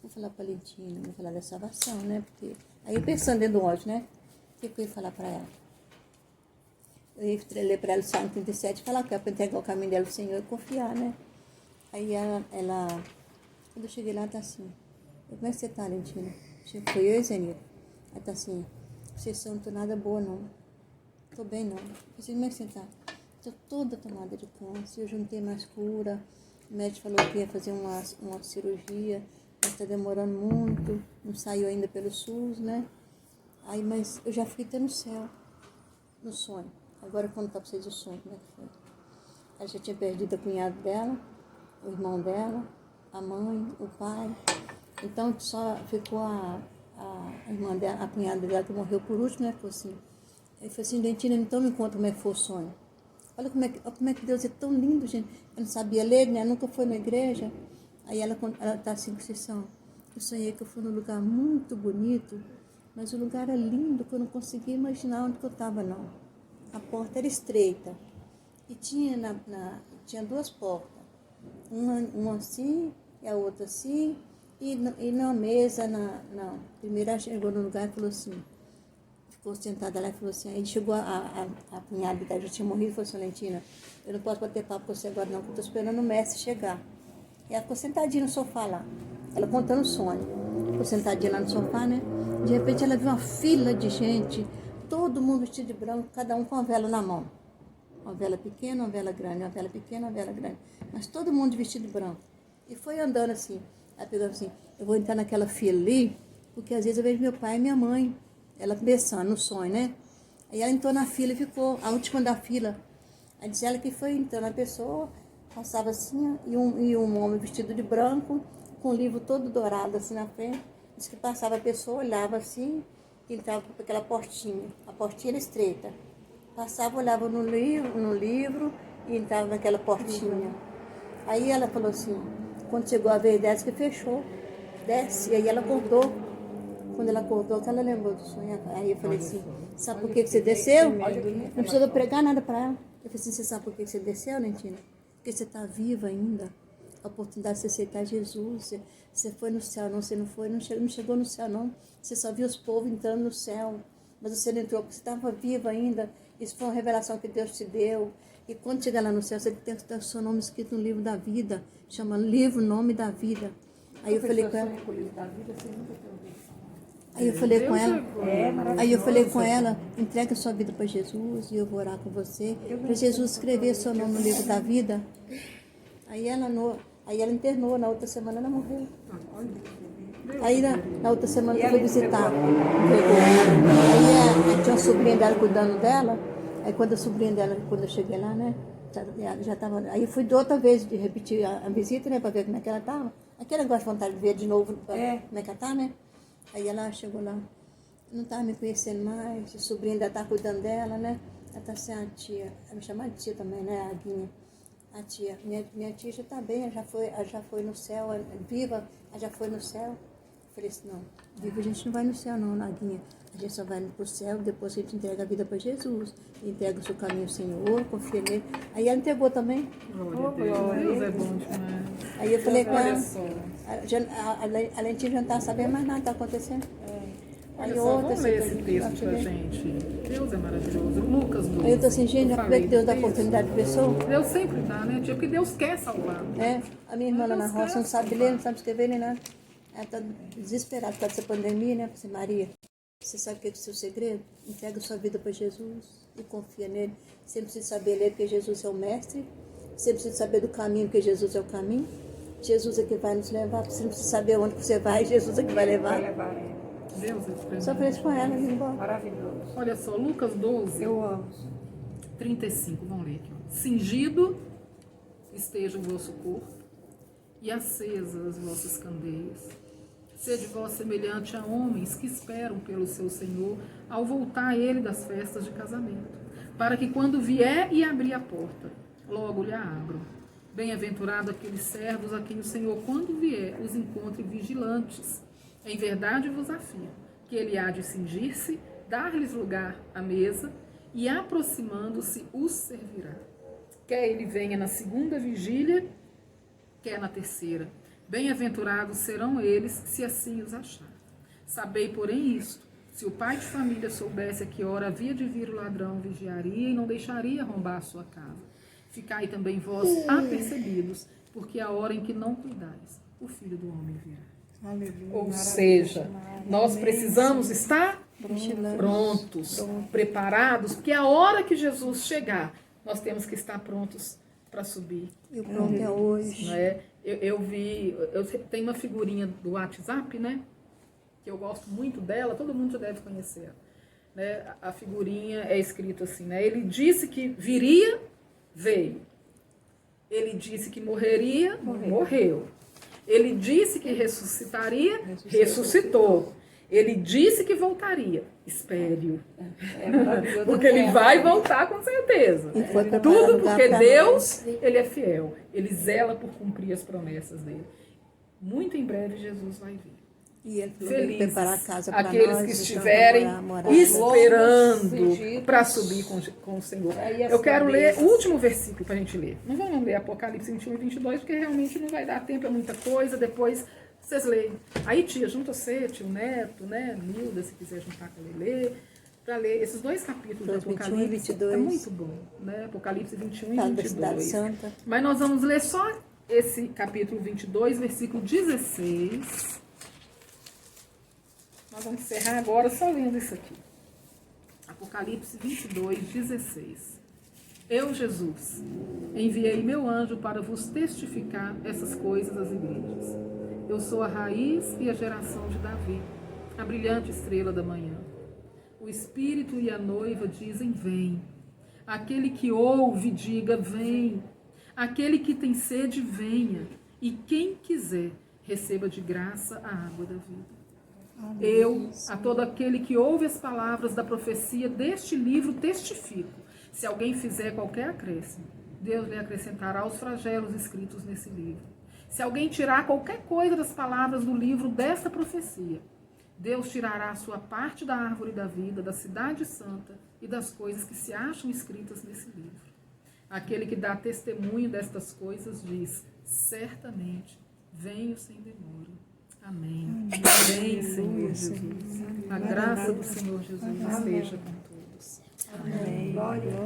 Vou falar para a Lentina, vou falar da salvação, né? Porque... Aí pensando dentro do ônibus, né? O que eu ia falar para ela? Eu ia ler para ela o Salmo 37 e falar que é para entregar o caminho dela ao Senhor e confiar, né? Aí ela, quando eu cheguei lá, tá assim: como é que você tá, Lentina? Foi eu e Zenir. Aí tá assim: vocês não tô nada boa, não. Tô bem, não. Eu falei: como é que você tá? Tô toda tomada de câncer, eu já não tenho mais cura. O médico falou que ia fazer uma cirurgia, mas tá demorando muito, não saiu ainda pelo SUS, né? Aí, mas eu já fui até no céu, no sonho. Agora, quando tá pra vocês o sonho, como é que foi? Ela já tinha perdido a cunhada dela, o irmão dela, a mãe, o pai. Então só ficou a irmã dela, a cunhada dela que morreu por último, né? Ficou assim. Ele falou assim: Lentina, então me conta como é que foi o sonho. Olha como é que Deus é tão lindo, gente. Eu não sabia ler, né? Nunca foi na igreja. Aí ela tá assim, eu sonhei que eu fui num lugar muito bonito, mas o lugar era lindo, que eu não conseguia imaginar onde que eu estava, não. A porta era estreita. E tinha duas portas. Uma assim, e a outra assim. E na mesa, primeiro ela chegou no lugar e falou assim, ficou sentada lá e falou assim, aí chegou a cunhada dela, já tinha morrido, e falou assim: Lentina, eu não posso bater papo com você agora não, porque eu estou esperando o mestre chegar. E ela ficou sentadinha no sofá lá, ela contando o sonho. ficou sentadinha lá no sofá, né? De repente ela viu uma fila de gente, todo mundo vestido de branco, cada um com uma vela na mão. Uma vela pequena, uma vela grande, uma vela pequena, uma vela grande. Mas todo mundo vestido de branco. E foi andando assim. Ela pegou assim, eu vou entrar naquela fila ali, porque às vezes eu vejo meu pai e minha mãe. Ela pensando no sonho, né? Aí ela entrou na fila e ficou a última da fila. Aí disse ela que foi entrando a pessoa, passava assim, e um homem vestido de branco, com o livro todo dourado assim na frente. Disse que passava a pessoa, olhava assim, e entrava por aquela portinha. A portinha era estreita. Passava, olhava no livro e entrava naquela portinha. Aí ela falou assim, quando chegou a vez dessa, que fechou. Desce. E aí ela acordou. Quando ela acordou, que ela lembrou do sonho. Aí eu falei assim, sabe por que você desceu? Não precisou pregar nada para ela. Eu falei assim, você sabe por que você desceu, Lentina? Porque você está viva ainda. A oportunidade de você aceitar Jesus. Você foi no céu, não, você não foi, não chegou no céu, não. Você só viu os povos entrando no céu. Mas você não entrou, porque você estava viva ainda. Isso foi uma revelação que Deus te deu. E quando chegar lá no céu, você tem que ter o seu nome escrito no livro da vida. Chama livro, nome da vida. Aí eu falei com ela. Aí eu falei com ela, entrega a sua vida para Jesus e eu vou orar com você. Para Jesus escrever seu nome no livro da vida. Aí ela internou, na outra semana ela morreu. Aí na outra semana eu fui visitar. Aí tinha uma sobrinha dela cuidando dela. Aí quando eu cheguei lá, né? Já tava. Aí eu fui de outra vez de repetir a visita, né? Para ver como é que ela estava. Aquele negócio de vontade de ver de novo como é que ela tá, né? Aí ela chegou lá, não estava me conhecendo mais, a sobrinha ainda estava cuidando dela, né? Ela está assim, a tia, ela me chama de tia também, né? A Guinha. A tia, minha tia já está bem, ela já foi no céu, viva, ela já foi no céu. Eu falei assim, não, viva a gente não vai no céu não, Naguinha. A gente só vai para o céu depois que a gente entrega a vida para Jesus. Entrega o seu caminho ao Senhor, confia nele. Aí ela entregou também. Deus é bom demais. Aí eu falei com ela, Olha só. a Lentinha já não está sabendo mais nada que está acontecendo. Olha só, vamos ler esse texto pra gente. Deus é maravilhoso. Lucas 12. Aí eu tô assim, gente, já falei que Deus dá oportunidade de pessoa. Deus sempre dá, né, tia? Porque Deus quer salvar. A minha irmã lá na roça não sabe ler, não sabe escrever nem nada. Ela tá desesperada por causa dessa pandemia, né? Eu falei, Maria, você sabe o que é o seu segredo? Entrega a sua vida para Jesus e confia nele. Você precisa saber ler porque Jesus é o mestre. Você precisa saber do caminho porque Jesus é o caminho. Jesus é que vai nos levar. Você não precisa saber onde você vai, Jesus é que vai levar. Deus é tremendo. Só falei isso com ela, vim embora. Maravilhoso. Olha só, Lucas 12, Eu amo. 35, vamos ler aqui. Ó. Cingido esteja o vosso corpo e acesas as vossas candeias. Sede vós semelhante a homens que esperam pelo seu Senhor ao voltar ele das festas de casamento, para que quando vier e abrir a porta, logo lhe abram. Bem-aventurado aqueles servos a quem o Senhor, quando vier, os encontre vigilantes. Em verdade vos afirmo que ele há de cingir-se, dar-lhes lugar à mesa e, aproximando-se, os servirá. Quer ele venha na segunda vigília, quer na terceira. Bem-aventurados serão eles, se assim os achar. Sabei, porém, isto: se o pai de família soubesse a que hora havia de vir o ladrão, vigiaria e não deixaria arrombar a sua casa. Ficai também vós apercebidos, porque a hora em que não cuidais, o Filho do Homem virá. Aleluia. Ou seja, nós precisamos estar prontos, preparados, porque a hora que Jesus chegar, nós temos que estar prontos para subir. E o pronto é hoje. Não é? Eu tenho uma figurinha do WhatsApp, né? Que eu gosto muito dela, todo mundo já deve conhecer. Né? A figurinha é escrito assim, né? Ele disse que viria, veio. Ele disse que morreria, morreu. Ele disse que ressuscitaria, ressuscitou. Ele disse que voltaria, espere-o. Porque ele vai voltar com certeza. Tudo porque Deus, ele é fiel. Ele zela por cumprir as promessas dele. Muito em breve Jesus vai vir. E ele falou que preparar a casa para aqueles nós, que então estiverem morar. esperando para subir com o Senhor. Eu quero ler o último versículo para a gente ler. Não vamos ler Apocalipse 21 e 22, porque realmente não vai dar tempo, é muita coisa. Depois vocês leem. Aí, tia, junta você, tio Neto, né? Nilda, se quiser juntar com a Lelê, para ler esses dois capítulos do Apocalipse. 22. É muito bom, né? Apocalipse 21 e Fala da Cidade 22. Santa. Mas nós vamos ler só esse capítulo 22, versículo 16. Nós vamos encerrar agora só lendo isso aqui. Apocalipse 22, 16. Eu, Jesus, enviei meu anjo para vos testificar essas coisas às igrejas. Eu sou a raiz e a geração de Davi, a brilhante estrela da manhã. O Espírito e a noiva dizem, vem. Aquele que ouve, diga, vem. Aquele que tem sede, venha. E quem quiser, receba de graça a água da vida. Eu, a todo aquele que ouve as palavras da profecia deste livro, testifico. Se alguém fizer qualquer acréscimo, Deus lhe acrescentará os flagelos escritos nesse livro. Se alguém tirar qualquer coisa das palavras do livro desta profecia, Deus tirará a sua parte da árvore da vida, da cidade santa e das coisas que se acham escritas nesse livro. Aquele que dá testemunho destas coisas diz, certamente, venho sem demora. Amém. Amém, Senhor Jesus. A graça do Senhor Jesus esteja com todos. Amém.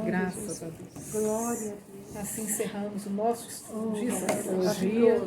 Graças a Deus. Glória a Deus. Assim encerramos o nosso estudo de psicologia.